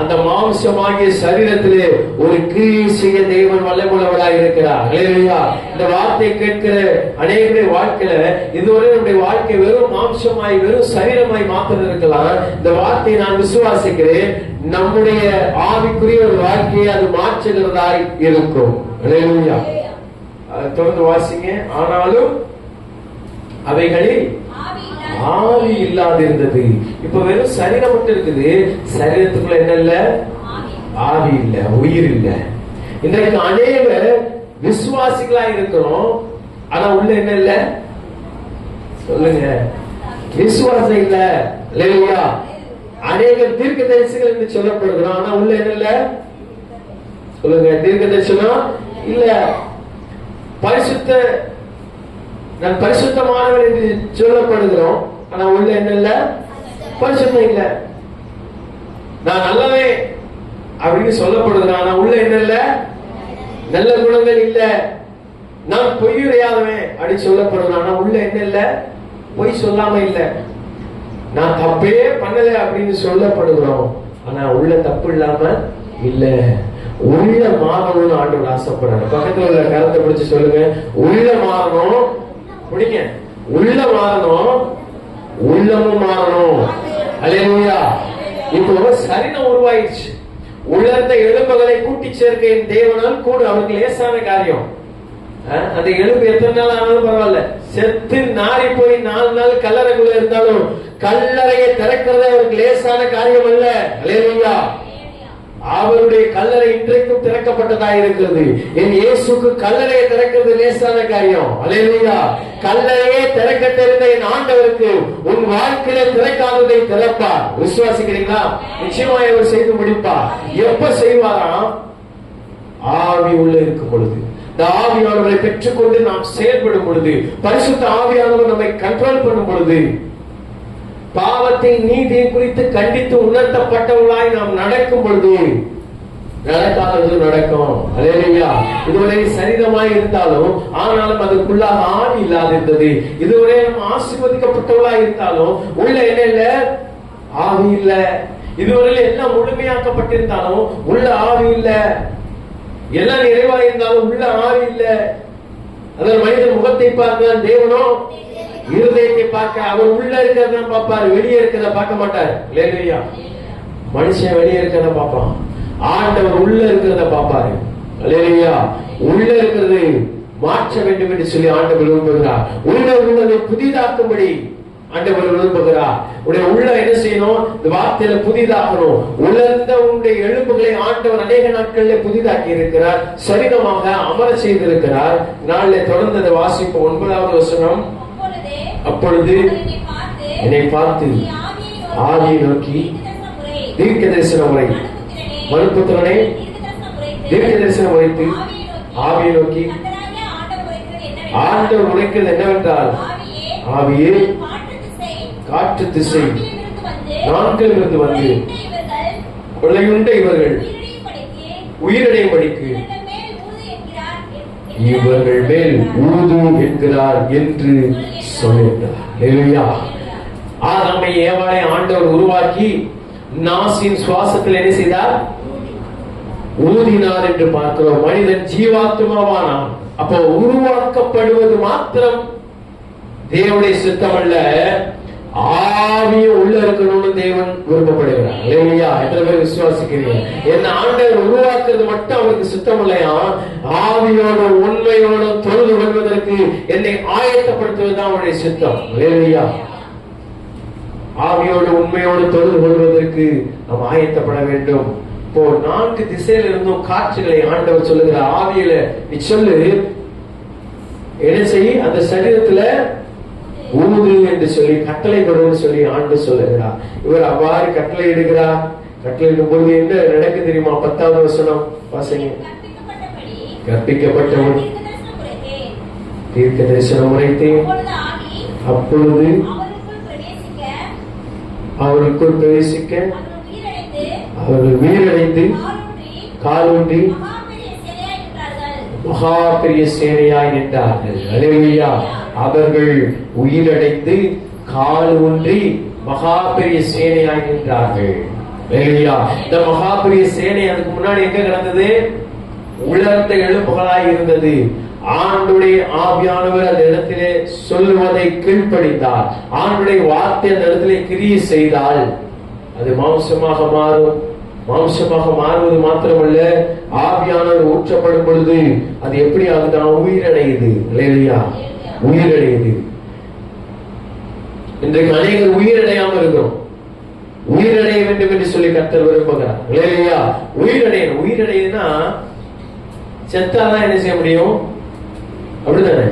அந்த மாம்சமாகிய சரீரத்திலே ஒரு கிரியை செய்ய தேவன் வல்லமுள்ளவராய் இருக்கிறார். அல்லேலூயா. இந்த வார்த்தை கேட்கிற அநேகருடைய வாழ்க்கையில இதுவரை நம்முடைய வாழ்க்கை வெறும் மாம்சமாய் வெறும் சரீரமாய் மாத்திரம் இருக்கலாம். இந்த வார்த்தையை நான் விசுவாசிக்கிறேன். நம்முடைய ஆவிக்குரிய ஒரு வாழ்க்கையை அது மாற்றுகிறதாய் இருக்கும். அல்லேலூயா. தொடர்ந்து வாசிங்க. ஆனாலும் அவைகளில் ஆவி இல்லாது இருந்தது. இப்ப வெறும் சரீரம் மட்டும் இருக்குது. சரீரத்துக்குள்ள என்ன இல்ல? ஆவி இல்ல, உயிர் இல்ல. இன்றைக்கு அநேக விசுவாசிகளா இருக்கிறோம், ஆனா உள்ள என்ன இல்ல? சொல்லுங்க. விசுவாசம் இல்ல. இல்லையா? அநேக தீர்க்கதரிசிகள் என்று சொல்லப்படுகிறோம், ஆனா உள்ள என்ன இல்ல? சொல்லுங்க. தீர்க்கதரிசனம் இல்ல. நான் பரிசுத்தமானவர் என்று சொல்லப்படுகிறோம், ஆனா உள்ள என்ன இல்ல? பரிசுத்தம் இல்ல. நான் நல்லவே அப்படின்னு சொல்லப்படுகிறேன், ஆனா உள்ள என்ன இல்ல? நல்ல குணங்கள் இல்ல. நான் பொய்யுரையாதவன் அப்படின்னு சொல்லப்படுகிறேன், ஆனா உள்ள என்ன இல்ல? பொய் சொல்லாம இல்ல. நான் தப்பே பண்ணல அப்படின்னு சொல்லப்படுகிறோம், ஆனா உள்ள தப்பு இல்லாம இல்ல. உள்ள மாறணும்னு ஆண்டவர் ஆசைப்படுறாரு. பக்கத்துல உள்ள கருத்தை பிடிச்சு சொல்லுங்க. உள்ள மாறணும். புடிங்க. உள்ள மாறணும், உள்ளமும் மாறணும். அல்லேலூயா. இப்போ சரீரம் உருவாயிடுச்சு. உள்ள இருந்த எலும்புகளை கூட்டி சேர்க்க என் தேவனால் கூட அவருக்கு லேசான காரியம். அந்த எலும்பு எத்தனை நாள் ஆனாலும் பரவாயில்ல, செத்து நாரி போய் 4 நாள் கல்லறைக்குள்ள இருந்தாலும் கல்லறையை திறக்கிறது அவருக்கு லேசான காரியம் அல்ல. அல்லேலூயா. அவருடைய கல்லறை இன்றைக்கும் திறக்கப்பட்டதாக இருக்கிறது. என் இயேசுக்கு கல்லறையை திறக்கிறது லேசான காரியம். அல்லேலூயா. கல்லறையே திறக்க தெரிந்த என் ஆண்டவருக்கு உன் வாழ்க்கையில திறக்காததை திறப்பார். விசுவாசிக்கிறீங்களா? நிச்சயமாக அவர் செய்து முடிப்பார். எப்ப செய்வாராம்? ஆவி உள்ள இருக்கும் பொழுது. இந்த ஆவியானவரை பெற்றுக்கொண்டு நாம் செயல்படும் பொழுது, பரிசுத்த ஆவியானவர் நம்மை கண்ட்ரோல் பண்ணும் பொழுது, பாவத்தை நீதியை குறித்து கண்டித்து உணர்த்தப்பட்டவர்களாய் நாம் நடக்கும் பொழுது நடக்காதது நடக்கும். அல்லேலூயா. இதுவரை சரீரமாய் இருந்தாலும் ஆனாலும் அதற்குள்ளாக ஆவி இல்லாது இருந்தது. இதுவரை நம்ம ஆசீர்வதிக்கப்பட்டவர்களாய் இருந்தாலும் உள்ள என்ன இல்ல? ஆவி இல்ல. இதுவரையில் எல்லாம் முழுமையாக்கப்பட்டிருந்தாலும் உள்ள ஆவி இல்ல. எல்லாம் நிறைவாக இருந்தாலும் உள்ள ஆவி இல்ல. அதாவது மனிதன் முகத்தை பார்க்கிறான், தேவனோ இருதயத்தை பார்க்க. அவர் உள்ள இருக்கிறத பார்ப்பாரு, வெளியே இருக்கிறத பார்க்க மாட்டார். இல்லையா? மனுஷன் வெளியே இருக்கிறத பார்ப்பான், ஆண்டவர் உள்ள இருக்கிறத பார்ப்பாரு. இல்லையா? உள்ள இருக்கிறது மாற்ற வேண்டும் என்று சொல்லி ஆண்டவர் விரும்புகிறார். உள்ளதை புதிதாக்கும்படி ஆண்டவர் விரும்புகிறார். உடைய உள்ள என்ன செய்யணும்? இந்த வார்த்தையில புதிதாகணும். உலர்ந்த உன்னுடைய எலும்புகளை ஆண்டவர் அநேக நாட்களில் புதிதாக்கி இருக்கிறார், சரீரமாக அமர செய்திருக்கிறார். நாளிலே தொடர்ந்து வாசிப்போம். 9வது வசனம். அப்பொழுது என்னை பார்த்து ஆவியை நோக்கி தீர்க்க தரிசன உரை, மனுபுத்திரனே தீர்க்க தரிசனம் உரைத்து ஆவியை நோக்கி ஆண்டவர் உரைக்கிறது என்னவென்றால், ஆவியே காற்று திசை நான்கிலிருந்து வந்து கொள்ளையுண்ட இவர்கள் உயிரிழையும்படிக்கு இவர்கள் மேல் ஊது என்கிறார் என்று சொல்லுகிறார். ஹல்லேலூயா. ஆதாமை ஏவாளை ஆண்டவர் உருவாக்கி நாசின் சுவாசத்தில் என்ன செய்தார்? ஊதினார் என்று பார்க்கிறோம். மனிதன் ஜீவாத்மாவானான். அப்போ உருவாக்கப்படுவது மாத்திரம் தேவனுடைய சித்தம் அல்ல, ஆவியும் உள்ள இருக்கணும்னு தேவன் விருப்பப்படுகிறார். இல்லையா? எத்தனை பேர் விசுவாசிக்கிறீங்க? என்ன ஆண்டவர் உருவாக்குறது மட்டும் அவருக்கு சித்தம் இல்லையா? ஆவியோடு உண்மையோடு தொழுது கொள்வதற்கு என்னை ஆயத்தப்படுத்துவதுதான் அவருடைய சித்தம். இல்லையா? ஆவியோடு உண்மையோடு தொழுது கொள்வதற்கு நாம் ஆயத்தப்பட வேண்டும். இப்போ 4 திசையில இருந்தும் காற்றுகளை ஆண்டவர் சொல்லுகிறார். ஆவியில நீ சொல்லு, என்ன செய்ய, அந்த சரீரத்துல ஊது என்று சொல்லி கட்டளை கொடுன்னு சொல்லி ஆண்டு சொல்லுகிறார். இவர் அவ்வாறு கட்டளை இடுகிறார். கட்டளை இடும் பொழுது என்ன நடக்கு தெரியுமா? 10வது வசனம் வாசிங்க. கற்பிக்கப்பட்டவன் தீர்க்க தரிசனம் உரைத்தேன், அப்பொழுது அவருக்குள் பிரவேசிக்க அவர்கள் வீரடைந்து காலூன்றி மகா பெரிய சேனையாய் நின்றார்கள். அல்லேலூயா. அவர்கள் உயிரடைந்து கால் ஊன்றி மகா பெரிய சேனையாய் நின்றார்கள். அல்லேலூயா. இந்த மகா பெரிய சேனை அதுக்கு முன்னாடி எங்க கிடந்தது? உலர்ந்த எலும்புகளாய் இருந்தது. ஆண்டுடைய ஆவியானவர் அந்த இடத்திலே சொல்லுவதை கீழ்ப்படிந்தார். ஆண்டுடைய வார்த்தை அந்த இடத்திலே கிரியை செய்தால் அது மாம்சமாக மாறும். மாம்சமாக மாறுவது மாத்திரமல்ல, ஆவியானவர் ஊற்றப்படும் பொழுது அது எப்படி ஆகுதுன்னா உயிரடையுது. இல்லையா? உயிரடையுது. இன்றைக்கு அநேகர் உயிரடையாம இருக்கிறோம். உயிரடைய வேண்டும் என்று சொல்லி கர்த்தர் விரும்புகிறார். இல்லையா? உயிரடையணும். உயிரடையுதுன்னா செத்தாதான் என்ன செய்ய முடியும்? அப்படிதானே?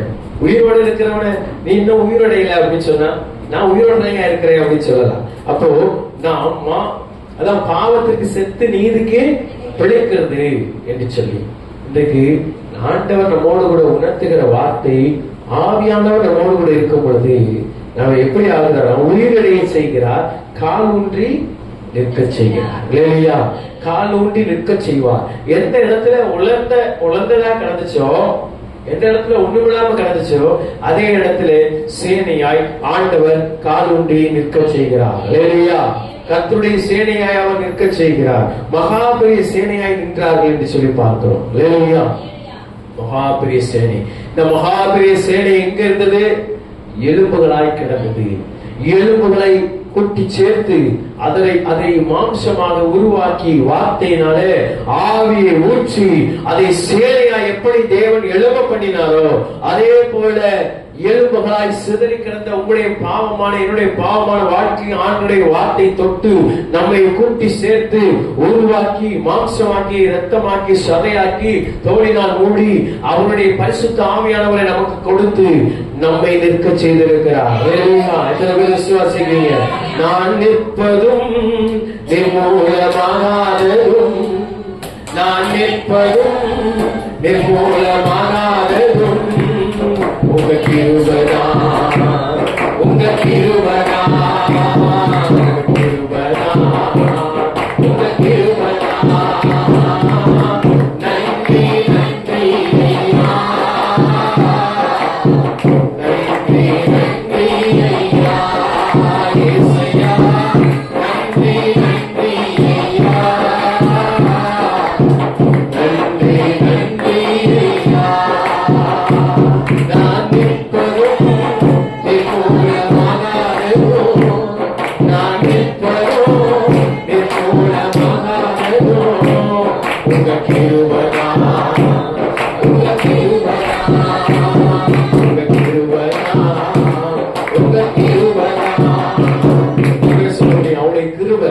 உயிரோடு இருக்கிறவன நீ இன்னும் உயிரோடையில அப்படின்னு சொன்னா, நான் உயிரோட இருக்கிறேன் அப்படின்னு சொல்லலாம். அப்போ நான் அம்மா அதான் பாவத்திற்கு செத்து நீதிக்கு பிழைக்கிறது என்று சொல்லி இன்றைக்கு ஆண்டவர் நம்மோடு கூட உணர்த்துகிற வார்த்தை, ஆவியானவர் நம்மோடு கூட இருக்கும் பொழுது நாம் எப்படி ஆகுகிறார்? உயிரடைய செய்கிறார். கால் ஊன்றி நிற்க செய்கிறார். இல்லையா? கால் ஊன்றி நிற்க செய்வார். எந்த இடத்துல உலர்ந்ததா கிடந்துச்சோ, எந்த இடத்துல ஒண்ணுமில்லாம கிடந்துச்சோ, அதே இடத்துல சேனையாய் ஆண்டவர் கால் ஊன்றி நிற்க செய்கிறார். இல்லையா? கர்த்தருடைய சேனையாய் அவர் நிற்க செய்கிறார். மகா பெரிய சேனையாய் நின்றார்கள் என்று சொல்லி பார்க்கிறோம். இல்லையா? மகா பெரிய சேனை. இந்த மகா பெரிய சேனை எங்க இருந்தது? எலும்புகளாய் கிடந்தது. எலும்புகளை குட்டி சேர்த்து அதை மாம்சமாக உருவாக்கி வார்த்தையினாலே ஆவியை ஊற்றி அதை சேனையா எப்படி தேவன் எழும்ப பண்ணினாரோ அதே போல எலும்புகளாய் சிதறி கிடந்த உங்களுடைய பாவமான என்னுடைய பாவமான வாழ்க்கை ஆண்டுடைய வார்த்தை தொட்டு நம்மை கூட்டி சேர்த்து உருவாக்கி மாம்சமாக்கி இரத்தமாக்கி சதையாக்கி தோளினால் மூடி அவருடைய பரிசுத்த ஆவியானவரை நமக்கு கொடுத்து நம்மை நிற்க செய்திருக்கிறார். எத்தனை பேர் விசுவாசிக்கிறீங்க? நான் நிற்பதும் நிர்மூலமாகாததும், நான் நிற்பதும் நிர்மூலமாகாததும் உங்க கிருபையா, உங்க கிருபையா, கிருபையா, உங்க கிருபையா. நன்றி நன்றி ஐயா, நன்றி நன்றி ஐயா, இயேசுயா, நன்றி நன்றி ஐயா, நன்றி நன்றி ஐயா. நான் நிற்பதும் நிர்மூலமாகாததும், நான் நிற்பதும் நிர்மூலமாகாததும் உங்க கிருபையா, உங்க கிருபையா, உங்க கிருபையா, உங்க கிருபையா. சொல்லுங்க, அவருடைய கிருபை.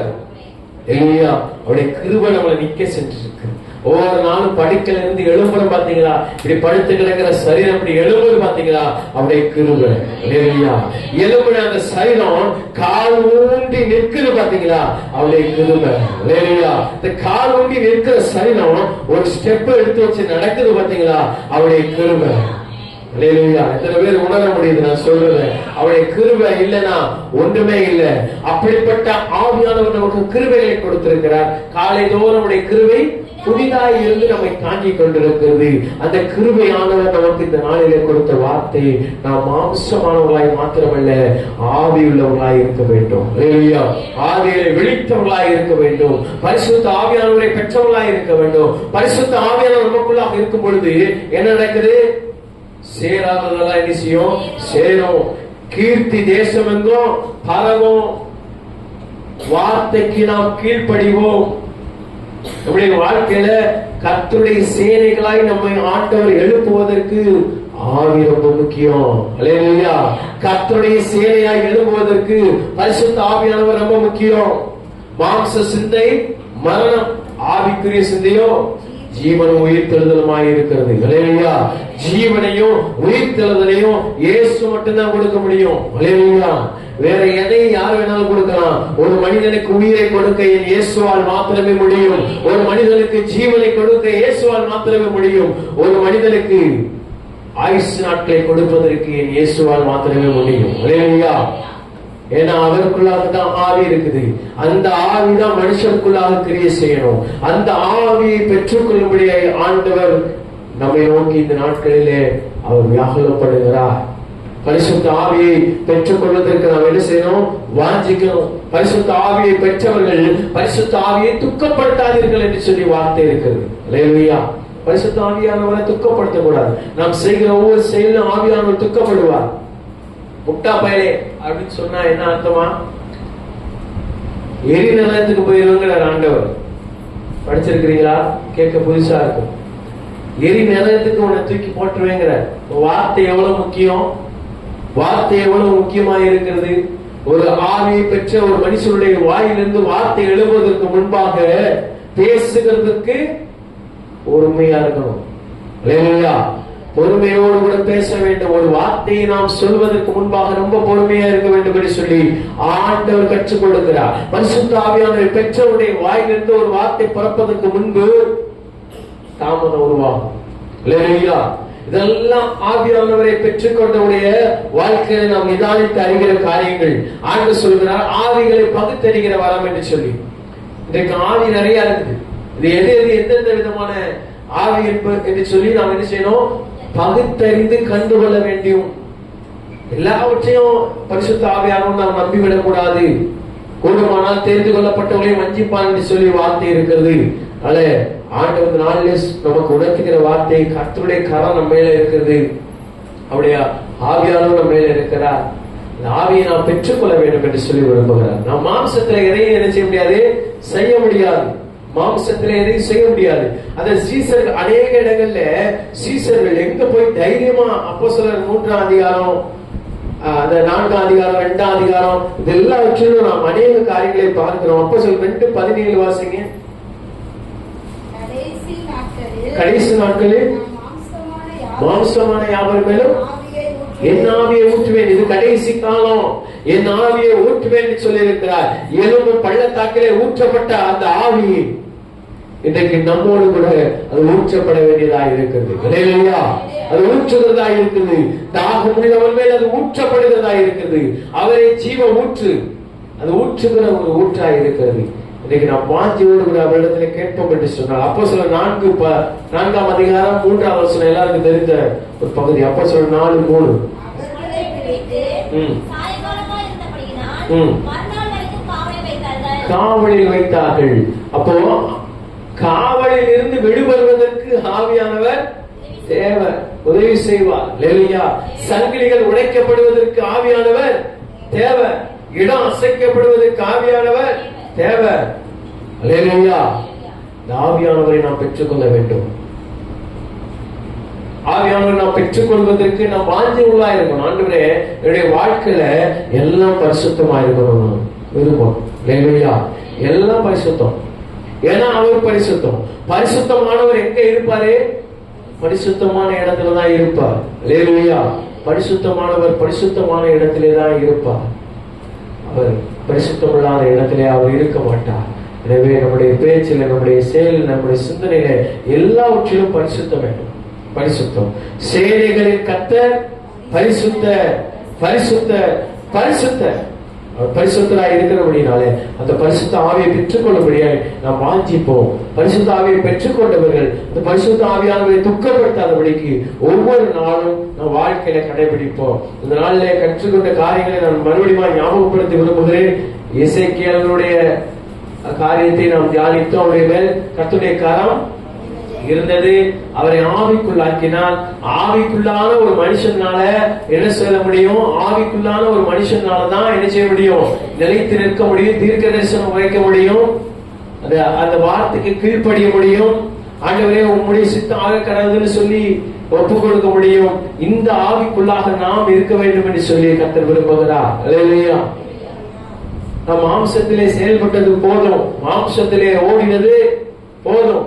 இல்லையா? அவருடைய கிருபை நம்மளை நிக்க சென்றிருக்கு. ஒவ்வொரு நாளும் படுக்கையில இருந்து எழும்புறோம் பாத்தீங்களா? இப்படி படுத்து கிடக்கிற சரீரம் இப்படி எழும்புறது பாத்தீங்களா? அவருடைய கிருபை. இல்லையா? எழும்புற அந்த சரீரம் கால் ஊன்றி நிற்குது பாத்தீங்களா? அவருடைய கிருபை. இல்லையா? இந்த கால் ஊன்றி நிற்கிற சரீரம் ஒரு ஸ்டெப் எடுத்து வச்சு நடக்குது பாத்தீங்களா? அவருடைய கிருபை. அல்லேலூயா. எத்தனை பேர் உணர முடியுது நான் சொல்றேன்? அவருடைய கிருபை இல்லைன்னா ஒன்றுமே இல்லை. அப்படிப்பட்ட ஆவியானவர் நமக்கு கிருபைகளை கொடுத்திருக்கிறார். காலை தோறும் நம்முடைய கிருபை புதிதாய் இருந்து நம்மை தாங்கி கொண்டிருக்கிறது. அந்த கிருபையானவர் நமக்கு இந்த நாளிலே கொடுத்த வார்த்தை, நாம் மாம்சமானவர்களாய் மாத்திரமல்ல ஆவியுள்ளவர்களாய் இருக்க வேண்டும். அல்லேலூயா. ஆவியை விழித்தவர்களாய் இருக்க வேண்டும். பரிசுத்த ஆவியானவரை பெற்றவர்களாய் இருக்க வேண்டும். பரிசுத்த ஆவியானவர் நமக்குள்ளாக இருக்கும் பொழுது என்ன நடக்குது? சேராததெல்லாம் என்ன செய்யும்? சேரும். கீர்த்தி தேசம் எங்கும் பரவும். வார்த்தைக்கு நாம் கீழ்ப்படிவோம். நம்முடைய வாழ்க்கையில கர்த்தருடைய சேனைகளாய் நம்மை ஆண்டவர் எழுப்புவதற்கு ஆவி ரொம்ப முக்கியம். அல்லேலூயா. கர்த்தருடைய சேனையாய் எழுப்புவதற்கு பரிசுத்த ஆவியானவர் ரொம்ப முக்கியம். மாம்ச சிந்தை மரணம், ஆவிக்குரிய சிந்தையோ ஜீவனும் உயிர்த்தெழுதலுமாய் இருக்கிறது. அல்லேலூயா. ஜீவனையும் உயிர்த்தெழுதலையும் இயேசு மட்டும்தான் கொடுக்க முடியும். அல்லேலூயா. வேற எதை யார் வேணாலும் கொடுக்கலாம். ஒரு மனிதனுக்கு உயிரை கொடுக்க என் இயேசுவால் மாத்திரமே முடியும். ஒரு மனிதனுக்கு ஜீவனை கொடுக்க இயேசுவால் மாத்திரமே முடியும். ஒரு மனிதனுக்கு ஆயுசு நாட்களை கொடுப்பதற்கு என் இயேசுவால் மாத்திரமே முடியும். அல்லேலூயா. ஏன்னா அவருக்குள்ளாக தான் ஆவி இருக்குது. அந்த ஆவிதான் மனுஷனுக்குள்ளாக கிரியை செய்யணும். அந்த ஆவியை பெற்றுக்கொள்ளும்படியே ஆண்டவர் நம்மை நோக்கி இந்த நாட்களிலே அவர் வியாகுலப்படுகிறார். பரிசுத்த ஆவியை பெற்றுக் கொள்வதற்கு நாம் என்ன செய்யணும்? வாஞ்சிக்கணும். பரிசுத்த ஆவியை பெற்றவர்கள் பரிசுத்த ஆவியை துக்கப்படுத்தாதீர்கள் என்று சொல்லி வார்த்தை இருக்கிறது. அல்லேலூயா. பரிசுத்த ஆவியானவரை துக்கப்படுத்தக்கூடாது. நாம் செய்கிற ஒவ்வொரு செயலும் ஆவியானவர் துக்கப்படுவார். முட்டா பயலே அப்படின்னு சொன்னா என்ன அர்த்தமா? எரி நிலையத்துக்கு போயிருவங்கிறார் ஆண்டவர். படிச்சிருக்கிறீங்களா? கேட்க புதுசா இருக்கும். எரி நிலையத்துக்கு உன்னை தூக்கி போட்டுருவேங்கிறார். வார்த்தை எவ்வளவு முக்கியம்? வார்த்தை எவ்வளவு முக்கியமா இருக்கிறது? ஒரு ஆவியை பெற்ற ஒரு மனுஷனுடைய வாயிலிருந்து வார்த்தை எழுவதற்கு முன்பாக பேசுகிறதுக்கு பொறுமையா இருக்கணும். அல்லேலூயா. பொறுமையோடு கூட பேச வேண்டும். ஒரு வார்த்தையை நாம் சொல்வதற்கு முன்பாக ரொம்ப பொறுமையா இருக்க வேண்டும் என்று சொல்லி ஆண்டவர் கற்றுக் கொடுக்கிறார். பரிசுத்த ஆவியானவரை பெற்றவருடைய வாயிலிருந்து ஒரு வார்த்தை பிறப்பதற்கு முன்பு தாமதம் உருவாகும். அல்லேலூயா. இதெல்லாம் ஆவியானவரை பெற்றுக்கொண்டவுடைய வாழ்க்கையில நாம் நிதானித்து அறிகிற காரியங்கள். ஆண்டவர் சொல்கிறார் ஆவிகளை பகுத்தறிகிற வரம் என்று சொல்லி. இன்றைக்கு ஆவி நிறைய இருக்குது. இது எது எந்தெந்த விதமான ஆவி என்று சொல்லி நாம் என்ன செய்யணும்? பகுத்தறிந்து கண்டுகொள்ள வேண்டும். எல்லாவற்றையும் பரிசுத்த ஆவியானவர் நாம் நம்பிவிடக் கூடாது. கூடுமானால் தெரிந்து கொள்ளப்பட்டவர்களை வஞ்சிப்பான் என்று சொல்லி வார்த்தை இருக்கிறது. அல்ல, ஆண்டவர் நாளிலே நமக்கு உணர்த்துகிற வார்த்தை, கர்த்தருடைய கரம் நம்ம மேல இருக்கிறது. அவருடைய ஆவியானவர் நம்ம மேல இருக்கிறார். இந்த ஆவியை நாம் பெற்றுக்கொள்ள வேண்டும் என்று சொல்லி விரும்புகிறார். நாம் மாம்சத்துல எதையும் என்ன செய்ய முடியாது? செய்ய முடியாது. மாம்சத்துல எதையும் செய்ய முடியாது. அந்த சீசர்கள் அநேக இடங்கள்ல சீசர்கள் எங்க போய் தைரியமா அப்போஸ்தலர் 3ஆம் அதிகாரம், அந்த 4ஆம் அதிகாரம், 2ஆம் அதிகாரம், இது எல்லாவற்றிலும் நாம் அநேக காரியங்களை பார்க்கிறோம். அப்போஸ்தலர் 2:17 வாசிங்க. கடைசி நாட்களில் மாம்சமான யாவர் மேலும் என் ஆவியை ஊற்றுவேன். இது கடைசி காலம். என் ஆவியை ஊற்றுவேன் என்று சொல்லி இருக்கிறார். எலும்பு பள்ளத்தாக்கிலே ஊற்றப்பட்ட அந்த ஆவி இன்றைக்கு நம்மோடு கூட அது ஊற்றப்பட வேண்டியதாக இருக்கிறது. அல்லேலூயா. அது ஊற்றுகிறதா இருக்குது. தாகம் உள்ளவன் மேல் அது ஊற்றப்படுகிறதா இருக்குது. அவரை ஜீவ ஊற்று, அது ஊற்றுகிற ஒரு ஊற்றாய் இருக்கிறது. இன்னைக்கு நாம் வாஞ்சியோடு கூட அவரிடத்துல கேட்போம் என்று சொன்னார். அப்போஸ்தலர் 4ஆம் அதிகாரம் 3ஆம் வசனம் எல்லாருக்கும் தெரிந்த ஒரு பகுதி. அப்போஸ்தலர் 4:3. காவலில் வைத்தார்கள். அப்போ காவலில் இருந்து விடுபடுவதற்கு ஆவியானவர் தேவை, உதவி செய்வார். அல்லேலூயா. சங்கிலிகள் உடைக்கப்படுவதற்கு ஆவியானவர் தேவை. இடம் அசைக்கப்படுவதற்கு ஆவியானவர் தேவை. அல்லேலூயா. ஆவியானவரை நாம் பெற்றுக்கொள்ள வேண்டும். ஆவியானவரை நாம் பெற்றுக்கொள்வதற்கு நாம் வாஞ்சி உள்ளா இருக்கணும். ஆண்டவரே, என்னுடைய வாழ்க்கையில எல்லாம் பரிசுத்தமா இருக்கணும் விருப்பம். அல்லேலூயா. எல்லாம் பரிசுத்தம். ஏன்னா அவர் பரிசுத்தம். பரிசுத்தமானவர் எங்க இருப்பாரு? பரிசுத்தமான இடத்துலதான் இருப்பார். அல்லேலூயா. பரிசுத்தமானவர் பரிசுத்தமான இடத்திலே தான் இருப்பார். அவர் பரிசுத்தம் இல்லாத இடத்திலே அவர் இருக்க மாட்டார். எனவே நம்முடைய பேச்சில், நம்முடைய செயல், நம்முடைய சிந்தனையில எல்லாவற்றிலும் பரிசுத்தம் வேண்டும். பரிசுத்தம். சேனைகளின் கர்த்தர் பரிசுத்த பரிசுத்த பரிசுத்த. பரிசுத்தராய் இருக்கிறபடினாலே அந்த பரிசுத்த ஆவியை பெற்றுக்கொள்ளும்படியாய் நாம் வாஞ்சிப்போம். பரிசுத்த ஆவியை பெற்றுக்கொண்டவர்கள் அந்த பரிசுத்த ஆவியானவரை துக்கப்படுத்தாதபடிக்கு ஒவ்வொரு நாளும் நம் வாழ்க்கையில கடைபிடிப்போம். இந்த நாளிலே கற்றுக்கொண்ட காரியங்களை நான் மறுபடியும் ஞாபகப்படுத்தி விரும்புகிறேன். எசேக்கியேலுடைய காரியத்தை நாம் தியானித்தோம். அவருடைய மேல் கர்த்தருடைய கரம் இருந்தது. அவரை ஆவிக்குள்ளாக்கினால் ஆவிக்குள்ளான ஒரு மனுஷனால என்ன செய்ய முடியும்? ஆவிக்குள்ளான ஒரு மனுஷனாலதான் என்ன செய்ய முடியும்? நிலைத்து நிற்க முடியும், தீர்க்க தரிசனம் வைக்க முடியும், அந்த வார்த்தைக்கு கீழ்ப்படிய முடியும். ஆண்டவரே உம்முடைய சித்தம் ஆக கடவுள்னு சொல்லி ஒப்பு கொடுக்க முடியும். இந்த ஆவிக்குள்ளாக நாம் இருக்க வேண்டும் என்று சொல்லி கர்த்தர் விரும்புகிறார். அல்லேலூயா. நாம் மாம்சத்திலே செயல்பட்டது போதும், மாம்சத்திலே ஓடினது போதும்,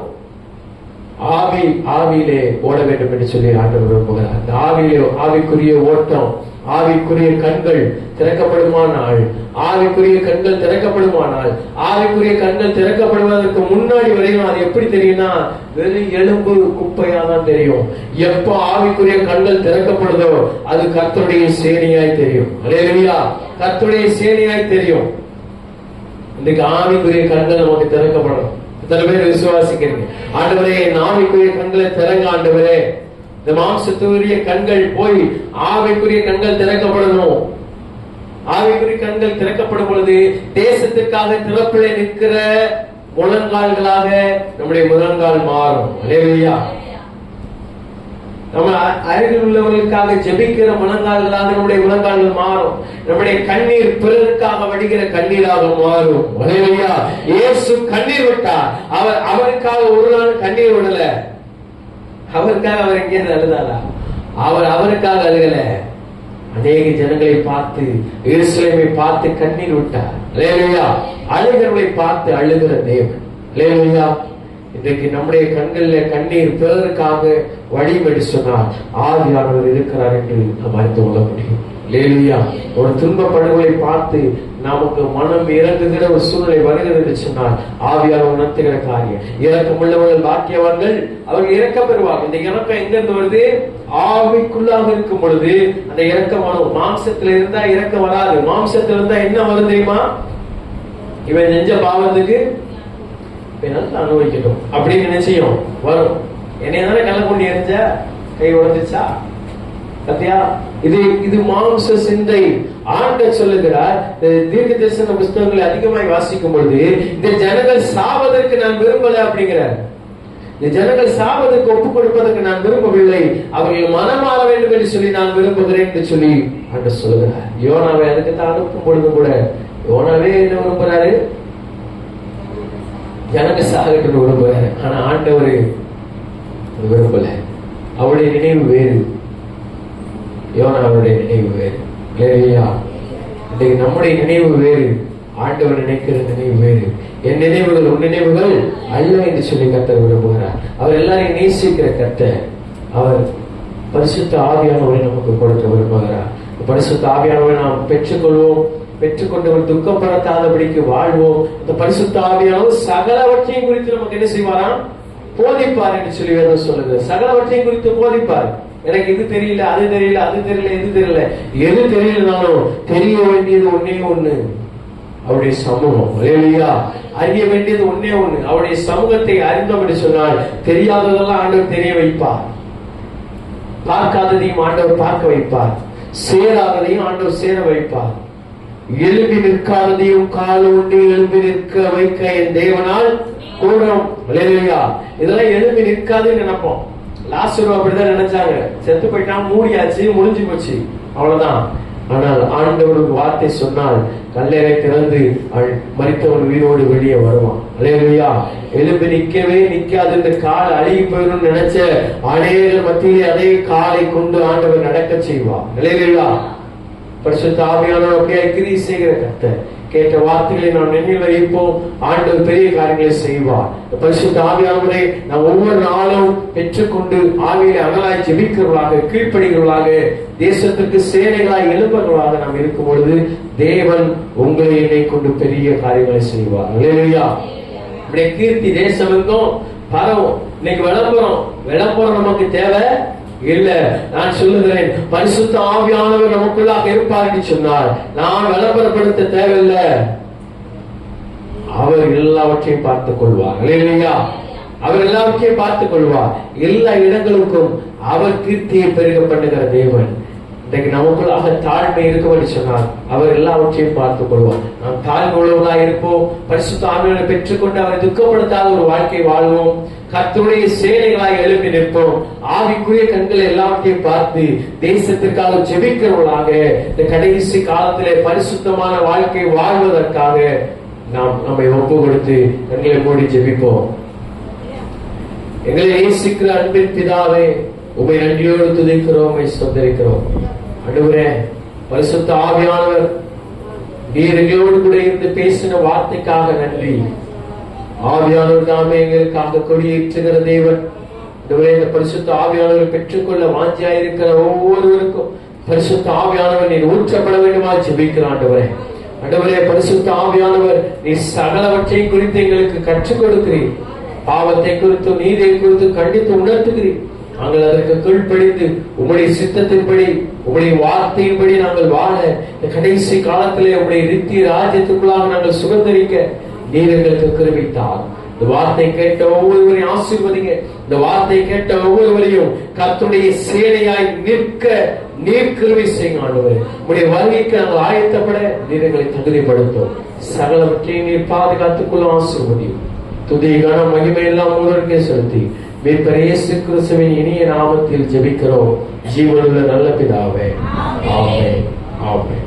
ஆவியிலே ஓட வேண்டும் என்று சொல்லி ஆண்டவர் விரும்புகிறார். அந்த ஆவிக்குரிய ஓட்டம், ஆவிக்குரிய கண்கள் திறக்கப்படுமானால், ஆவிக்குரிய கண்கள் திறக்கப்படுமானால், ஆவிக்குரிய கண்கள் திறக்கப்படுவதற்கு முன்னாடி வரையும் அது எப்படி தெரியும்னா வெறும் எலும்பு குப்பையா தான் தெரியும். எப்ப ஆவிக்குரிய கண்கள் திறக்கப்படுதோ அது கர்த்தருடைய சேனையாய் தெரியும். அல்லேலூயா. கர்த்தருடைய சேனையாய் தெரியும். இன்னைக்கு ஆவிக்குரிய கண்கள் நமக்கு திறக்கப்படும். இத்தனை பேர் விசுவாசிக்கிறீங்க? ஆண்டவரே என் ஆவிக்குரிய கண்களை திறங்க ஆண்டவரே. இந்த மாம்சத்துக்குரிய கண்கள் போய் ஆவிக்குரிய கண்கள் திறக்கப்படணும். ஆவிக்குரிய கண்கள் திறக்கப்படும் பொழுது தேசத்திற்காக திறப்பிலே நிற்கிற முழங்கால்களாக நம்முடைய முழங்கால் மாறும். அல்லேலூயா. நம்ம அருகில் உள்ளவர்களுக்காக ஜெபிக்கிற முழங்கால்களாக நம்முடைய முழங்கால்கள் மாறும். நம்முடைய கண்ணீர் பிறருக்காக வடிகிற கண்ணீராக மாறும். அல்லேலூயா. இயேசு கண்ணீர் விட்டார். அவருக்காக ஒரு நாள் கண்ணீர் விடல. அவருக்காக அவர் எங்கேயிருந்து அழுதாரா? அவருக்காக அழுகல. அநேக ஜனங்களை பார்த்து, எருசலேமை பார்த்து கண்ணீர் விட்டார். அல்லேலூயா. அழுகிறவர்களை பார்த்து அழுகிற தேவன். அல்லேலூயா. இன்றைக்கு நம்முடைய கண்களில் கண்ணீர் பிறருக்காக வழிபடி சொன்னால் ஆவியானவர் இருக்கிறார் என்று நாம் அறிந்து கொள்ள முடியும். அல்லேலூயா. ஒரு துன்பப்படுவதை பார்த்து நமக்கு மனம் இறங்குகிற ஒரு சூழ்நிலை வருகிறது என்று சொன்னால் ஆவியானவர் உணர்த்துகிற காரியம். இரக்கமுள்ளவர்கள் பாக்கியவான்கள், அவர்கள் இரக்கம் பெறுவார்கள். இந்த இரக்கம் எங்கிருந்து வருது? ஆவிக்குள்ளாக இருக்கும் பொழுது அந்த இரக்கமான மாம்சத்துல இருந்தா இரக்கம் வராது. மாம்சத்துல இருந்தா என்ன வரும் தெரியுமா? இவன் செஞ்ச பாவத்துக்கு அனுபவிக்கட்டும் அப்படின்னு நினைச்சையும் வரும். என்னைய தானே கள்ள கொண்டு எரிஞ்ச, கை உடைஞ்சிச்சா பத்தியா? இது மாம்ச சிந்தை. ஆண்டவர் சொல்லுகிறார், தீர்க்க தரிசன புஸ்தகங்களை அதிகமாய் வாசிக்கும் பொழுது இந்த ஜனங்கள் சாவதற்கு நான் விரும்பல அப்படிங்கிறார். இந்த ஜனங்கள் சாவதற்கு ஒப்புக் கொடுப்பதற்கு நான் விரும்பவில்லை, அவர்கள் மனமாற வேண்டும் என்று சொல்லி நான் விரும்புகிறேன் என்று சொல்லி ஆண்டவர் சொல்லுகிறார். யோனாவை அதுக்கு தான் அனுப்பும் பொழுது கூட யோனாவே என்ன விரும்புறாரு? ஜனங்க சாகட்டும் விரும்புறாரு. ஆனா ஆண்டவர் விரும்பல. அவருடைய நினைவு வேறு, யோனாவுடைய நினைவு வேறு. இல்லையா? இன்றைக்கு நம்முடைய நினைவு வேறு, ஆண்டவர் நினைக்கிற நினைவு வேறு. என் நினைவுகள் உன் நினைவுகள் அல்ல என்று சொல்லி கர்த்தர் விரும்புகிறார். அவர் எல்லாரையும் நேசிக்கிற கர்த்தர். அவர் பரிசுத்த ஆவியானவரை நமக்கு கொடுக்க விரும்புகிறார். பரிசுத்த ஆவியானவரை நாம் பெற்றுக்கொள்வோம். பெற்றுக்கொண்டவர் துக்கப்படத்தாதபடிக்கு வாழ்வோம். இந்த பரிசுத்த ஆவியானவர் சகலவற்றையும் குறித்து நமக்கு என்ன செய்வாராம்? போதிப்பார் என்று சொல்லி வேதம் சொல்லுது. சகலவற்றையும் குறித்து போதிப்பார். எனக்கு இது தெரியல, அது தெரியல, அது தெரியல, இது தெரியல. எது தெரியலனாலும் தெரிய வேண்டியது ஒன்னே ஒண்ணு, அவருடைய சமூகம். அல்லேலூயா. அறிய வேண்டியது ஒன்னே ஒண்ணு, அவருடைய சமூகத்தை அறிந்தோம் என்று சொன்னால் தெரியாததெல்லாம் ஆண்டவர் தெரிய வைப்பார். பார்க்காததையும் ஆண்டவர் பார்க்க வைப்பார். சேராததையும் ஆண்டவர் சேர வைப்பார். எழுப்பி நிற்காததையும் காலூண்டி எழுப்பி நிற்க வைக்க என் தேவனால் கூடும். அல்லேலூயா. இதெல்லாம் எழுப்பி நிற்காதுன்னு நினைப்போம். லாசரு அப்படிதான் நினைச்சாங்க. செத்து போயிட்டான், மூடியாச்சு, முடிஞ்சு போச்சு, அவ்வளவுதான். ஆனால் ஆண்டவருக்கு வார்த்தை சொன்னால் கல்லறை திறந்து மரித்தவன் உயிரோடு வெளியே வருவான். அல்லேலூயா. எழுப்பி நிக்கவே நிக்காது, இந்த கால் அழுகி போயிடும் நினைச்ச அநேகர் மத்தியிலே அதே காலை கொண்டு ஆண்டவர் நடக்க செய்வார். அல்லேலூயா. பரிசுத்த ஆவியானவர் அப்படியே கிரியை செய்கிற கர்த்தர். கேட்ட வார்த்தைகளை நாம் நினைவில் வைப்போம். ஆண்டவர் பெரிய காரியங்களை செய்வார். பரிசுத்த ஆவியானவரை நாம் ஒவ்வொரு நாளும் பெற்றுக்கொண்டு ஆவியை அகலாய் ஜெபிக்கிறவர்களாக, கீழ்ப்படிகிறவர்களாக, தேசத்திற்கு சேனைகளாய் எழுப்பவர்களாக நாம் இருக்கும் பொழுது தேவன் உங்களை என்னை கொண்டு பெரிய காரியங்களை செய்வார். அல்லேலூயா. இப்படி கீர்த்தி தேசம் எங்கும் பரவும். இன்னைக்கு விளம்பரம் நமக்கு தேவை இல்ல. நான் சொல்லுகிறேன், பரிசுத்த ஆவியானவர் நமக்குள்ளாக இருப்பார் என்று சொன்னார். நான் விளம்பரப்படுத்த தேவையில்லை. அவர் எல்லாவற்றையும் பார்த்துக் கொள்வார். இல்லையா? அவர் எல்லாவற்றையும் பார்த்துக் கொள்வார். எல்லா இடங்களுக்கும் அவர் கீர்த்தியை பெருக பண்ணுகிற தேவன். இன்றைக்கு நமக்குள்ளாக தாழ்மை இருக்கும் என்று சொன்னார். அவர் எல்லாவற்றையும் பார்த்துக் கொள்வார். நாம் தாழ்மை உள்ளவர்களாக இருப்போம். பரிசுத்த ஆவியானவரை பெற்றுக்கொண்டு அவரை துக்கப்படுத்தாத ஒரு வாழ்க்கை வாழ்வோம். கர்த்தருடைய சேனைகளாய் எழுப்பி நிற்போம். ஆவிக்குரிய கண்களை எல்லாவற்றையும் பார்த்து தேசத்திற்காக ஜெபிக்கிறவர்களாக இந்த கடைசி காலத்திலே பரிசுத்தமான வாழ்க்கை வாழ்வதற்காக நாம் நம்மை ஒப்பு கொடுத்து கண்களை மூடி ஜெபிப்போம். எங்களை நேசிக்கிற அன்பின் பிதாவே, உம்மை நன்றியோடு துதிக்கிறோம், உம்மை ஸ்தோத்திரிக்கிறோம். ஆண்டவரே, பரிசுத்த ஆவியானவர் நீர் எங்களோடு கூட இருந்து பேசின வார்த்தைக்காக நன்றி. ஆவியானவர் தாமே எங்களுக்காக கொடியேற்றுகிற தேவன். இந்த பரிசுத்த ஆவியானவரை பெற்றுக்கொள்ள வாஞ்சியாயிருக்கிற ஒவ்வொருவருக்கும் பரிசுத்த ஆவியானவர் நீர் ஊற்றப்பட வேண்டுமா ஜெபிக்கிறான். ஆண்டவரே, பரிசுத்த ஆவியானவர் நீர் சகலவற்றையும் குறித்து எங்களுக்கு கற்றுக் கொடுக்கிறீர். பாவத்தை குறித்து நீதியை குறித்து கண்டித்து உணர்த்துகிறீர். நாங்கள் அதற்கு கீழ்ப்படிந்து உம்முடைய சித்தத்தின்படி உம்முடைய வார்த்தையின்படி நாங்கள் வாழ இந்த கடைசி காலத்திலே உம்முடைய நித்திய ராஜ்யத்துக்குள்ளாக நாங்கள் சுதந்திரிக்க நீர் எங்களுக்கு கிருபைத்தார். இந்த வார்த்தை கேட்ட ஒவ்வொருவரையும் ஆசீர்வதிங்க. இந்த வார்த்தை கேட்ட ஒவ்வொருவரையும் கர்த்தருடைய சேனையாய் நிற்க நீர் கிருபை செய்யுங்க. ஆண்டவரே, உம்முடைய வருகைக்கு நாங்கள் ஆயத்தப்பட நீர் எங்களை தகுதிப்படுத்தும். சகலவற்றையும் நீர் பாதுகாத்துக் கொள்ள ஆசீர்வதியும். துதி கனம் மகிமை எல்லாம் ஒருவருக்கே செலுத்தி மீட்பர் இயேசு கிறிஸ்துவின் இனிய நாமத்தில் ஜெபிக்கிறோம் ஜீவனுள்ள நல்ல பிதாவே. ஆமென். ஆமென்.